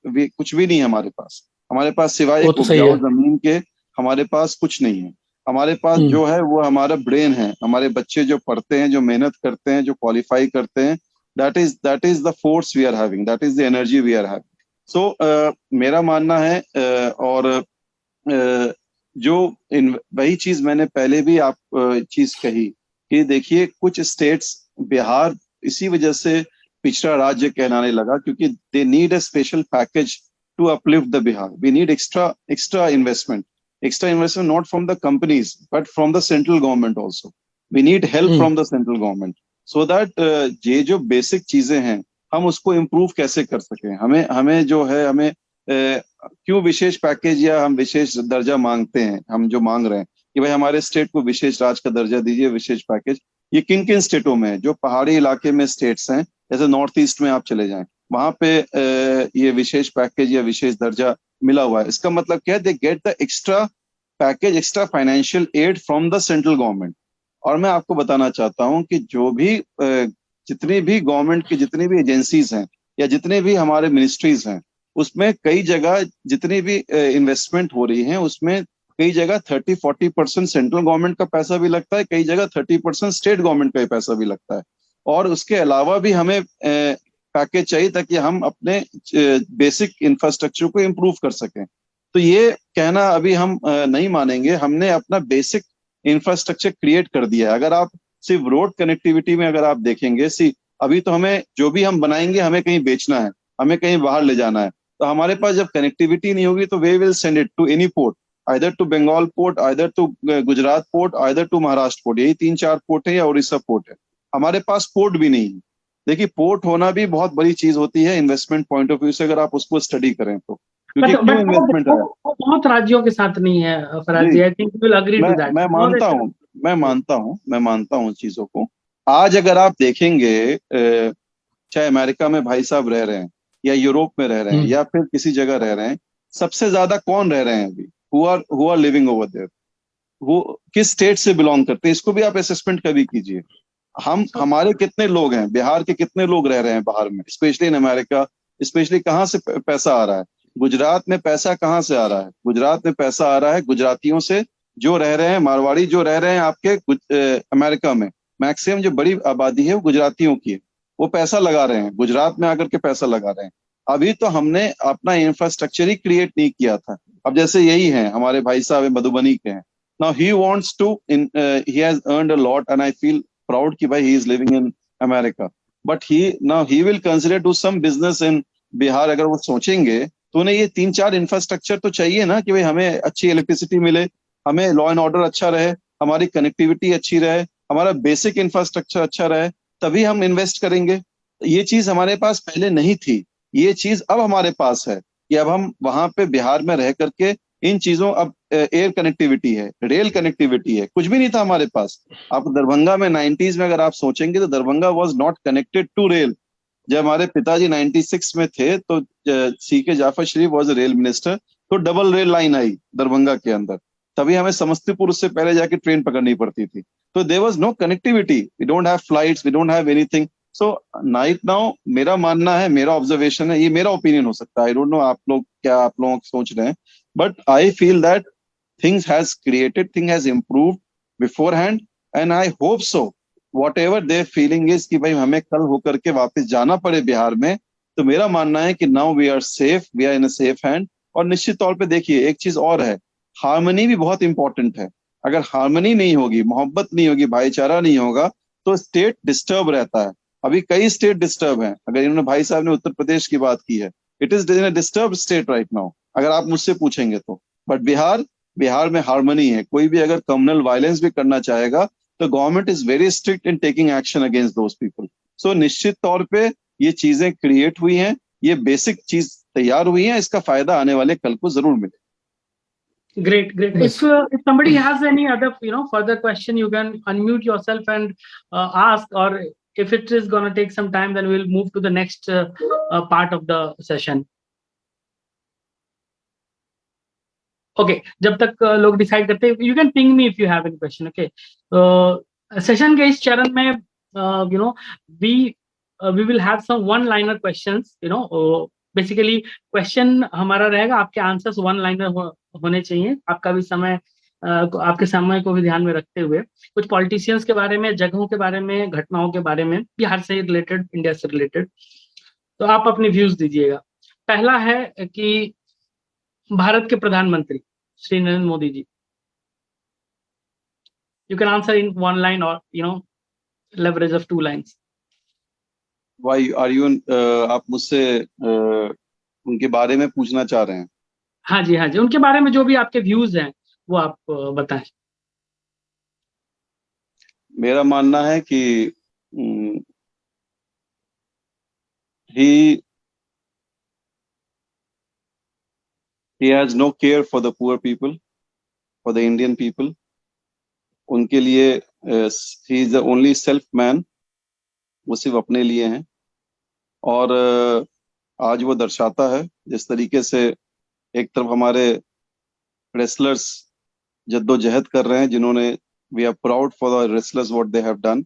कुछ भी नहीं है हमारे पास। हमारे पास सिवाय एक उपजाऊ जमीन के हमारे पास कुछ नहीं है। हमारे पास जो है वो हमारा ब्रेन है। हमारे बच्चे जो पढ़ते हैं, जो मेहनत करते हैं, जो क्वालिफाई करते हैं, that is the force we are having, that is the energy we are having. So मेरा मानना है, और जो वही चीज मैंने पहले भी आप चीज कही कि देखिए कुछ स्टेट्स, बिहार इसी वजह से पिछड़ा राज्य कहलाने लगा क्योंकि they need a special package to uplift the Bihar. We need extra investment not from the companies but from the central government also. We need help from the central government so that ये जो basic चीजें हैं हम उसको improve कैसे कर सकें। हमें जो है हमें क्यों विशेष पैकेज या हम विशेष दर्जा मांगते हैं? हम जो मांग रहे हैं कि भाई हमारे स्टेट को विशेष राज्य का दर्जा दीजिए, विशेष पैकेज। ये किन किन स्टेटों में है? जो पहाड़ी इलाके में स्टेट्स हैं, जैसे नॉर्थ ईस्ट में आप चले जाएं, वहां पे ये विशेष पैकेज या विशेष दर्जा मिला हुआ है। इसका मतलब क्या है, they get the extra package, extra financial aid from the central government. और मैं आपको बताना चाहता हूं कि जो भी जितनी भी गवर्नमेंट की जितनी भी एजेंसीज हैं या जितने भी हमारे मिनिस्ट्रीज हैं, उसमें कई जगह जितनी भी इन्वेस्टमेंट हो रही है, उसमें कई जगह 30-40% सेंट्रल गवर्नमेंट का पैसा भी लगता है, कई जगह 30% स्टेट गवर्नमेंट का पैसा भी लगता है। और उसके अलावा भी हमें पैकेज चाहिए ताकि हम अपने बेसिक इंफ्रास्ट्रक्चर को इम्प्रूव कर सकें। तो ये कहना अभी हम नहीं मानेंगे, हमने अपना बेसिक इंफ्रास्ट्रक्चर क्रिएट कर दिया है। अगर आप सिर्फ रोड कनेक्टिविटी में अगर आप देखेंगे, अभी तो हमें जो भी हम बनाएंगे हमें कहीं बेचना है, हमें कहीं बाहर ले जाना है, तो हमारे पास जब कनेक्टिविटी नहीं होगी तो we will send it to any port, either to Bengal port, either to Gujarat port, either to Maharashtra port. यही 3-4 पोर्ट है या उड़ीसा पोर्ट है। हमारे पास पोर्ट भी नहीं है। देखिए, पोर्ट होना भी बहुत बड़ी चीज होती है इन्वेस्टमेंट पॉइंट ऑफ व्यू से, अगर आप उसको स्टडी करें तो। क्योंकि क्यों इन्वेस्टमेंट है, बहुत राज्यों के साथ नहीं है Faraz ji, I think you will agree to that. मैं मानता हूँ चीजों को। आज अगर आप देखेंगे, चाहे अमेरिका में भाई साहब रह रहे हैं या यूरोप में रह रहे हैं या फिर किसी जगह रह रहे हैं, सबसे ज्यादा कौन रह रहे हैं अभी, who are living over there, वो किस स्टेट से बिलोंग करते हैं, इसको भी आप असेसमेंट कभी कीजिए। हमारे कितने लोग हैं, बिहार के कितने लोग रह रहे हैं बाहर में, स्पेशली इन अमेरिका। स्पेशली कहाँ से पैसा आ रहा है? गुजरात में पैसा कहाँ से आ रहा है? गुजरात में पैसा आ रहा है गुजरातियों से, जो रह रहे हैं, मारवाड़ी जो रह रहे हैं आपके अमेरिका में। मैक्सिमम जो बड़ी आबादी है वो गुजरातियों की है। वो पैसा लगा रहे हैं, गुजरात में आकर के पैसा लगा रहे हैं। अभी तो हमने अपना इंफ्रास्ट्रक्चर ही क्रिएट नहीं किया था। अब जैसे यही है, हमारे भाई साहब मधुबनी के हैं। Now he wants to he has earned a lot and I feel proud कि भाई he is living in America, but he will consider do some business in Bihar. अगर वो सोचेंगे तो उन्हें ये 3-4 इंफ्रास्ट्रक्चर तो चाहिए ना, कि भाई हमें अच्छी इलेक्ट्रिसिटी मिले, हमें लॉ एंड ऑर्डर अच्छा रहे, हमारी कनेक्टिविटी अच्छी रहे, हमारा बेसिक इंफ्रास्ट्रक्चर अच्छा रहे, तभी हम इन्वेस्ट करेंगे। ये चीज हमारे पास पहले नहीं थी, ये चीज अब हमारे पास है कि अब हम वहां पे बिहार में रह करके इन चीजों, अब एयर कनेक्टिविटी है, रेल कनेक्टिविटी है, कुछ भी नहीं था हमारे पास। आप दरभंगा में 90s में अगर आप सोचेंगे तो Darbhanga was not connected to rail. जब हमारे पिताजी 96 में थे तो CK Jafar Sharif was rail minister, तो डबल रेल लाइन आई दरभंगा के अंदर, तभी हमें समस्तीपुर से पहले जाके ट्रेन पकड़नी पड़ती थी। तो there was no connectivity, we don't have flights, we don't have anything. So right now मेरा मानना है, मेरा ऑब्जर्वेशन है, ये मेरा ओपिनियन हो सकता है, आई डोंट नो आप लोग सोच रहे हैं, but I feel that things has improved beforehand and I hope so whatever their feeling is कि भाई हमें कल होकर के वापस जाना पड़े बिहार में, तो मेरा मानना है कि now we are safe, we are in a safe hand। और निश्चित तौर पे देखिए, एक चीज और है, हार्मनी भी बहुत इंपॉर्टेंट है। अगर हार्मनी नहीं होगी, मोहब्बत नहीं होगी, भाईचारा नहीं होगा, तो स्टेट डिस्टर्ब रहता है। अभी कई स्टेट डिस्टर्ब हैं। अगर इन्होंने, भाई साहब ने उत्तर प्रदेश की बात की है, it is in a disturb state right now, अगर आप मुझसे पूछेंगे तो। बट बिहार में हार्मनी है। कोई भी अगर कम्युनल वायलेंस भी करना चाहेगा तो government is very strict in taking action against those people. So निश्चित तौर पे ये चीजें क्रिएट हुई हैं, ये बेसिक चीज तैयार हुई है, इसका फायदा आने वाले कल को जरूर मिले। Great. If somebody has any other further question, you can unmute yourself and ask, or if it is going to take some time, then we'll move to the next part of the session. Okay, जब तक लोग decide करते हैं, you can ping me if you have any question. Okay, session के इस चरण में we will have some one-liner questions. Basically question हमारा रहेगा, आपके आंसर्स वन लाइनर होने चाहिए। आपका भी समय, आपके समय को भी ध्यान में रखते हुए, कुछ पॉलिटिशियंस के बारे में, जगहों के बारे में, घटनाओं के बारे में, बिहार से रिलेटेड, इंडिया से रिलेटेड, तो आप अपने व्यूज दीजिएगा। पहला है कि भारत के प्रधानमंत्री Shri Narendra Modi ji, you can answer in one line or leverage of 2 lines। Why are you आप मुझसे उनके बारे में पूछना चाह रहे हैं? हाँ जी, उनके बारे में जो भी आपके व्यूज हैं वो आप बताएं। मेरा मानना है कि he has no care for the poor people, for the Indian people। उनके लिए he is the only self man, वो सिर्फ अपने लिए हैं। और आज वो दर्शाता है जिस तरीके से एक तरफ हमारे रेसलर्स जद्दोजहद कर रहे हैं, जिन्होंने we are proud for the wrestlers what they have done.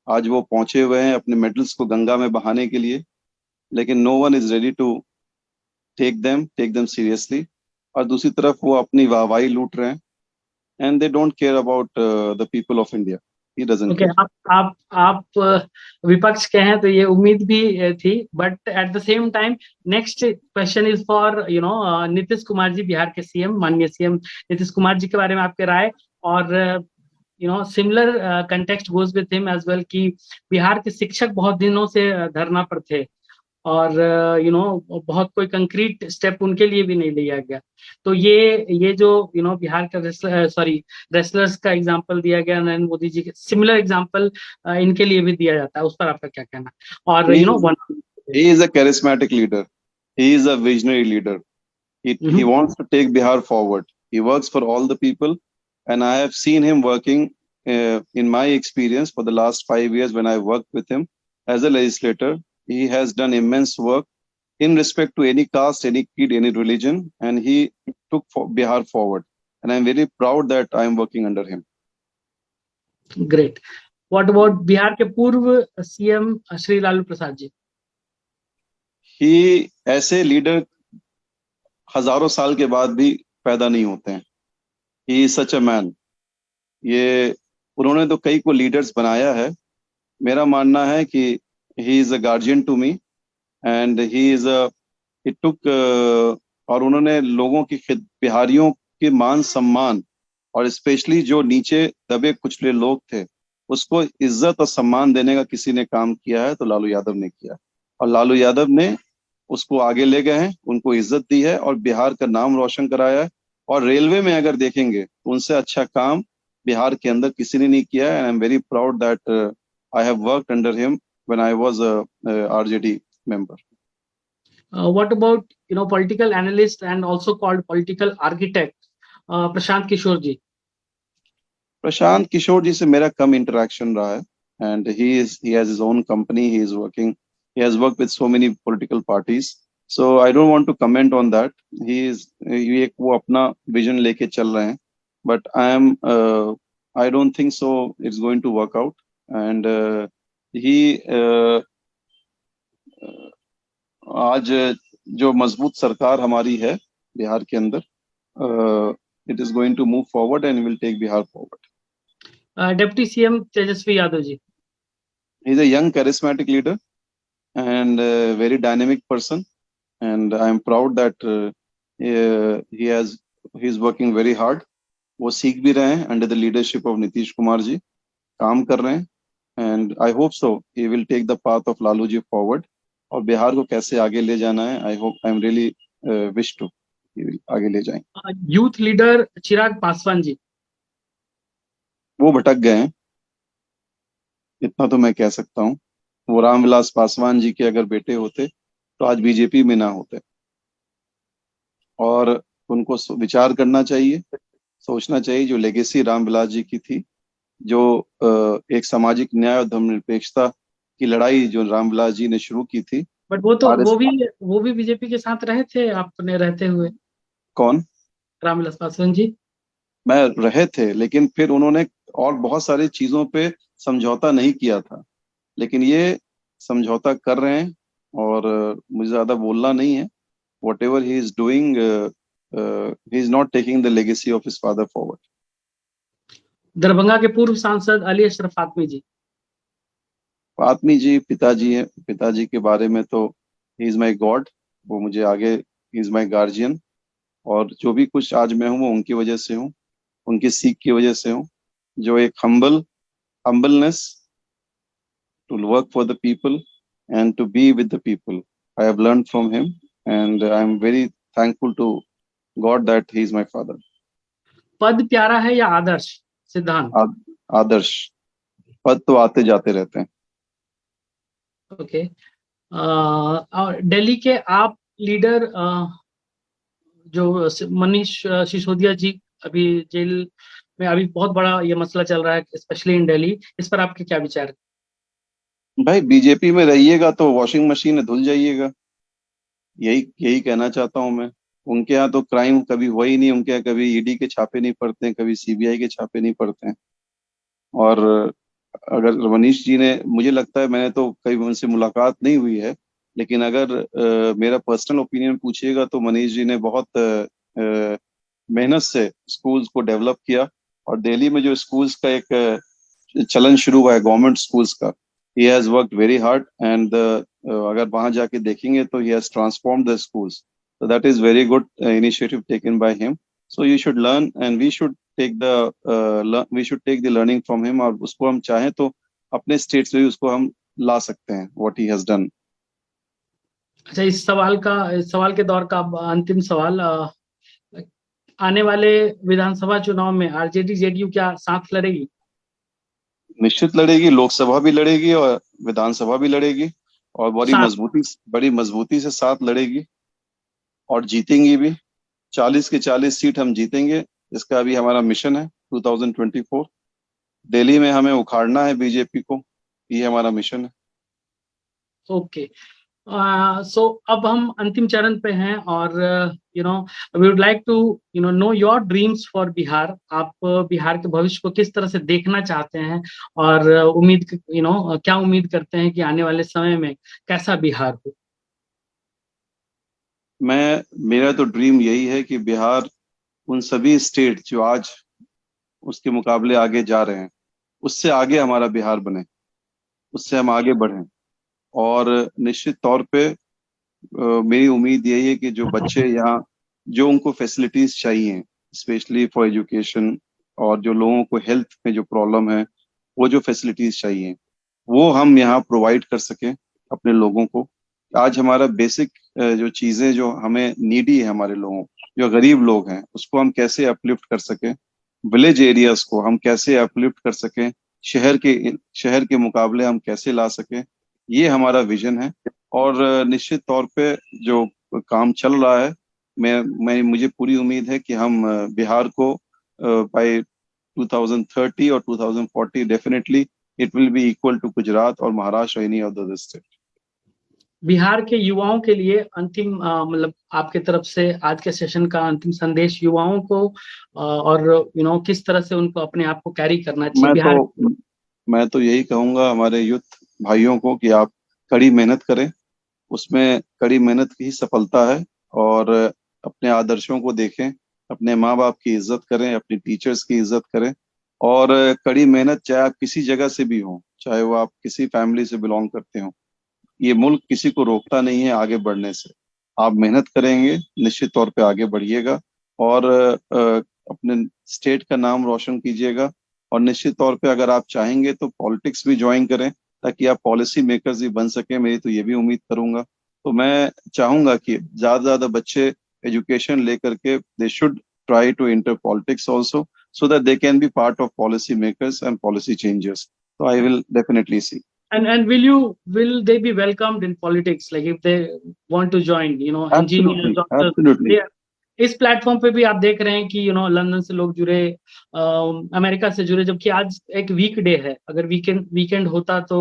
आज वो पहुंचे हुए हैं अपने मेडल्स को गंगा में बहाने के लिए, लेकिन no one is ready to take them seriously. और दूसरी तरफ वो अपनी वाहवाही लूट रहे हैं, and they don't care about the people of India. He doesn't okay, care. आप विपक्ष के हैं तो ये उम्मीद भी थी, but at the same time next question is for Nitish Kumar ji, Bihar के सीएम, माननीय सीएम नीतीश कुमार जी के बारे में आपके राय। और similar context goes with him as well कि बिहार के शिक्षक बहुत दिनों से धरना पर थे और बहुत कोई कंक्रीट स्टेप उनके लिए भी नहीं लिया गया। तो ये जो बिहार का रेसलर्स का एग्जांपल दिया गया नरेंद्र मोदी जी के, सिमिलर एग्जांपल इनके लिए भी दिया जाता है, उस पर आपका क्या कहना है? और He is a charismatic leader. He is a visionary leader. He wants to take Bihar forward. He works for all the people, and I have seen him working in my experience for the last 5 years when I worked with him as a legislator. He has done immense work in respect to any caste, any creed, any religion, and he took Bihar forward. And I'm very proud that I am working under him. Great. What about Bihar के पूर्व CM Shri Lalu Prasad ji? ही ऐसे leader हजारों साल के बाद भी पैदा नहीं होते हैं। He is such a man. ये उन्होंने तो कई को लीडर्स बनाया है। मेरा मानना है कि he is a guardian to me, and he is a it took और उन्होंने लोगों की बिहारियों के मान सम्मान और स्पेशली जो नीचे दबे कुचले लोग थे उसको इज्जत और सम्मान देने का किसी ने काम किया है तो लालू यादव ने किया। और लालू यादव ने उसको आगे ले गए हैं, उनको इज्जत दी है और बिहार का नाम रोशन कराया है। और रेलवे में अगर देखेंगे तो उनसे अच्छा काम बिहार के अंदर किसी ने नहीं किया है। And I am very proud that I have worked under him when I was RJD member. What about political analyst and also called political architect Prashant Kishor जी? प्रशांत किशोर जी से मेरा कम इंटरेक्शन रहा है, and he has his own company. He has worked with so many political parties, so I don't want to comment on that. ये वो अपना vision लेके चल रहे हैं, but I don't think so it's going to work out. And आज जो मजबूत सरकार हमारी है बिहार के अंदर, it is going to move forward and will take Bihar forward. Deputy CM Tejasvi Yadav ji? He is a young charismatic leader and a very dynamic person, and I am proud that he is working very hard. वो सीख भी रहे हैं under the leadership of Nitish Kumar जी, काम कर रहे हैं, and I hope so he will take the path of Lalu ji forward. और बिहार को कैसे आगे ले जाना है, I am really wish to आगे ले जाएं। Youth leader Chirag Paswan ji? वो भटक गए हैं, इतना तो मैं कह सकता हूँ। वो रामविलास पासवान जी के अगर बेटे होते तो आज बीजेपी में ना होते। और उनको विचार करना चाहिए, सोचना चाहिए, जो लेगेसी रामविलास जी की थी, जो एक सामाजिक न्याय और धर्मनिरपेक्षता की लड़ाई जो रामविलास जी ने शुरू की थी। बट वो भी बीजेपी के साथ रहे थे आपने रहते हुए? कौन? रामविलास पासवान जी? मैं रहे थे, लेकिन फिर उन्होंने और बहुत सारी चीजों पे समझौता नहीं किया था, लेकिन ये समझौता कर रहे हैं और मुझे ज्यादा बोलना नहीं है। Whatever he is doing, he is not taking the legacy of his father forward. Darbhanga के पूर्व सांसद अली अशरफ फातमी जी? फातमी जी पिताजी हैं। पिताजी के बारे में तो he is my God, वो मुझे आगे he is my guardian, और जो भी कुछ आज मैं हूँ वो उनकी वजह से हूँ, उनकी सीख की वजह से हूँ। जो एक humbleness to work for the people and to be with the people, I have learned from him, and I am very thankful to God that he is my father. पद प्यारा है या आदर्श सिद्धांत? आदर्श। पद तो आते जाते रहते हैं। ओके। और दिल्ली के आप लीडर जो मनीष सिसोदिया जी अभी जेल में, अभी बहुत बड़ा ये मसला चल रहा है स्पेशली इन दिल्ली, इस पर आपके क्या विचार? भाई बीजेपी में रहिएगा तो वॉशिंग मशीन में धुल जाइएगा। यही यही कहना चाहता हूँ मैं। उनके यहाँ तो क्राइम कभी हुआ ही नहीं, उनके यहाँ कभी ईडी के छापे नहीं पड़ते हैं, कभी सीबीआई के छापे नहीं पड़ते हैं। और अगर मनीष जी ने, मुझे लगता है, मैंने तो कभी उनसे मुलाकात नहीं हुई है, लेकिन अगर मेरा पर्सनल ओपिनियन पूछिएगा तो मनीष जी ने बहुत मेहनत से स्कूल्स को डेवलप किया। और दिल्ली में जो स्कूल्स का एक चलन शुरू हुआ है गवर्नमेंट स्कूल्स का, he has worked very hard and अगर वहां जाके देखेंगे तो he has transformed the schools. So that is very good initiative taken by him. So you should learn and we should take the learning from him, और उसको हम चाहें तो अपने स्टेट्स में भी उसको हम ला सकते हैं, what he has done. अच्छा, इस सवाल के दौर का अब अंतिम सवाल, आने वाले विधानसभा चुनाव में आरजेडी जेडीयू क्या साथ लड़ेगी? निश्चित लड़ेगी, लोकसभा भी लड़ेगी और विधानसभा भी लड़ेगी, और बड़ी मजबूती से साथ लड़ेगी और जीतेंगी भी। 40 के 40 सीट हम जीतेंगे, इसका अभी हमारा मिशन है 2024। दिल्ली में हमें उखाड़ना है बीजेपी को, ये हमारा मिशन है। ओके, सो अब हम अंतिम चरण पे हैं और we would like to know your dreams for Bihar. आप बिहार के भविष्य को किस तरह से देखना चाहते हैं और क्या उम्मीद करते हैं कि आने वाले समय में कैसा बिहार हो? मेरा तो ड्रीम यही है कि बिहार उन सभी स्टेट जो आज उसके मुकाबले आगे जा रहे हैं, उससे आगे हमारा बिहार बने, उससे हम आगे बढ़ें। और निश्चित तौर पे मेरी उम्मीद यही है कि जो बच्चे यहाँ, जो उनको फैसिलिटीज चाहिए स्पेशली फॉर एजुकेशन, और जो लोगों को हेल्थ में जो प्रॉब्लम है, वो जो फैसिलिटीज चाहिए वो हम यहाँ प्रोवाइड कर सकें अपने लोगों को। आज हमारा बेसिक जो चीजें जो हमें नीडी है, हमारे लोगों, जो गरीब लोग हैं, उसको हम कैसे अपलिफ्ट कर सकें, विलेज एरियाज को हम कैसे अपलिफ्ट कर सकें, शहर के मुकाबले हम कैसे ला सकें, ये हमारा विजन है। और निश्चित तौर पे जो काम चल रहा है, मुझे पूरी उम्मीद है कि हम बिहार को बाय 2030 और 2040 definitely it will be equal to Gujarat और Maharashtra, any of the other state. Bihar के युवाओं के लिए अंतिम मतलब आपके तरफ से आज के सेशन का अंतिम संदेश युवाओं को और किस तरह से उनको अपने आप को कैरी करना चाहिए? मैं तो यही कहूंगा हमारे यूथ भाइयों को कि आप कड़ी मेहनत करें, उसमें कड़ी मेहनत की ही सफलता है। और अपने आदर्शों को देखें, अपने माँ बाप की इज्जत करें, अपने टीचर्स की इज्जत करें, और कड़ी मेहनत चाहे आप किसी जगह से भी हो, चाहे वो आप किसी फैमिली से बिलोंग करते हो, ये मुल्क किसी को रोकता नहीं है आगे बढ़ने से। आप मेहनत करेंगे, निश्चित तौर पे आगे बढ़िएगा और अपने स्टेट का नाम रोशन कीजिएगा। और निश्चित तौर पे अगर आप चाहेंगे तो पॉलिटिक्स भी ज्वाइन करें ताकि आप पॉलिसी मेकर्स भी बन सकें, मेरी तो ये भी उम्मीद करूंगा। तो मैं चाहूंगा कि ज्यादा से ज्यादा बच्चे एजुकेशन लेकर के they should try to enter politics also, so that they can be part of policy makers and policy changers. So I will definitely see. And will they be welcomed in politics, like if they want to join, Absolutely, engineers, doctors? absolutely. इस platform पे भी आप देख रहे हैं कि London से लोग जुड़े, अमेरिका से जुड़े, जबकि आज एक वीक डे है। अगर वीकेंड होता तो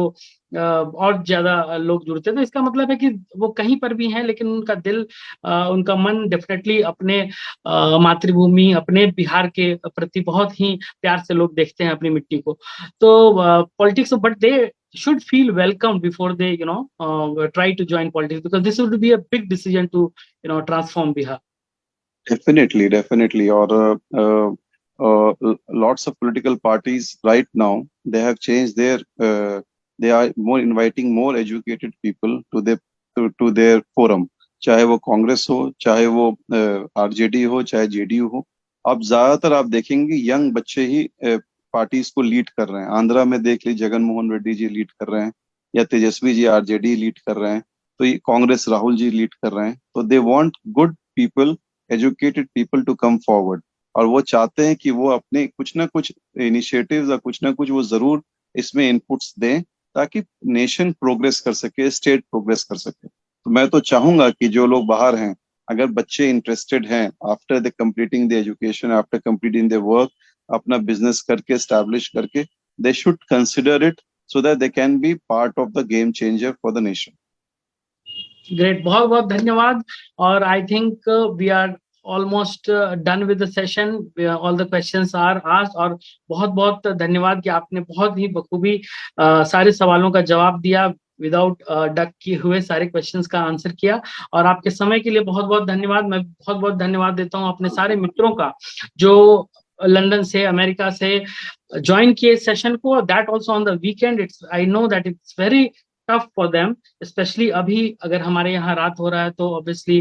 और ज्यादा लोग जुड़ते। तो इसका मतलब है कि वो कहीं पर भी हैं, लेकिन उनका दिल, उनका मन डेफिनेटली अपने मातृभूमि, अपने बिहार के प्रति बहुत ही प्यार से लोग देखते हैं अपनी मिट्टी को। तो politics, but they should feel welcomed before they try to join politics, because this would be a big decision to transform Bihar. Definitely. Or lots of political parties right now, they have changed their, they are more inviting more educated people to their forum. चाहे वो कांग्रेस हो, चाहे वो RJD हो, चाहे JDU हो। अब ज्यादातर आप देखेंगे यंग बच्चे ही पार्टीज को लीड कर रहे हैं। आंध्रा में देख लीजिए, जगन मोहन रेड्डी जी लीड कर रहे हैं, या तेजस्वी जी आरजेडी लीड कर रहे हैं, तो ये कांग्रेस राहुल जी लीड कर रहे हैं। तो they want good people, educated people to come forward, और वो चाहते हैं कि वो अपने कुछ ना कुछ इनिशिएटिव्स या कुछ ना कुछ वो जरूर इसमें इनपुट्स दें ताकि नेशन प्रोग्रेस कर सके, स्टेट प्रोग्रेस कर सके। तो मैं तो चाहूंगा कि जो लोग बाहर हैं, अगर बच्चे इंटरेस्टेड हैं, after the completing the education, after completing the work, अपना बिजनेस करके एस्टैब्लिश करके, they should consider it so that they can be part of the game changer for the nation. Great, बहुत बहुत धन्यवाद। और I think we are almost done with the session, all the questions are asked. और बहुत बहुत धन्यवाद कि आपने बहुत ही बखूबी सारे सवालों का जवाब दिया, विदाउट डक किए हुए सारे क्वेश्चंस का आंसर किया। और आपके समय के लिए बहुत बहुत धन्यवाद। मैं बहुत बहुत धन्यवाद देता हूं अपने सारे मित्रों का जो लंदन से, अमेरिका से ज्वाइन किए सेशन को, that also on the weekend. It's, I know that it's very tough for them, specially अभी अगर हमारे यहाँ रात हो रहा है तो ऑब्वियसली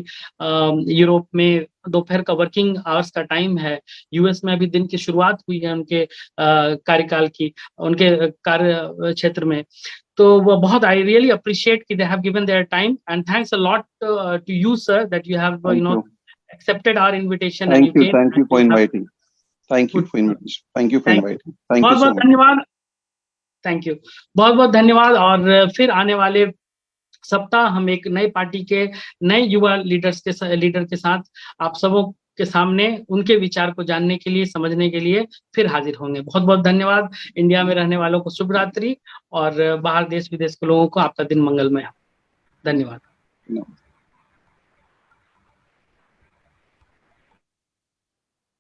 यूरोप में दोपहर का वर्किंग आवर्स का टाइम है। यूएस में अभी दिन की शुरुआत हुई है उनके कार्यकाल की, उनके कार्य क्षेत्र में। तो वो बहुत, आई रियली अप्रिशिएट कि they have given their time, and thanks a lot to you sir that you have you know accepted our invitation and you came. Thank you for inviting. Thank you for inviting. Thank you for inviting. Thank you so much. धन्यवाद, thank you, बहुत बहुत धन्यवाद। और फिर आने वाले सप्ताह हम एक नए पार्टी के नए युवा लीडर के साथ आप सबों के सामने उनके विचार को जानने के लिए, समझने के लिए फिर हाजिर होंगे। बहुत बहुत धन्यवाद। इंडिया में रहने वालों को शुभ रात्रि और बाहर देश विदेश के लोगों को आपका दिन मंगलमय हो। धन्यवाद।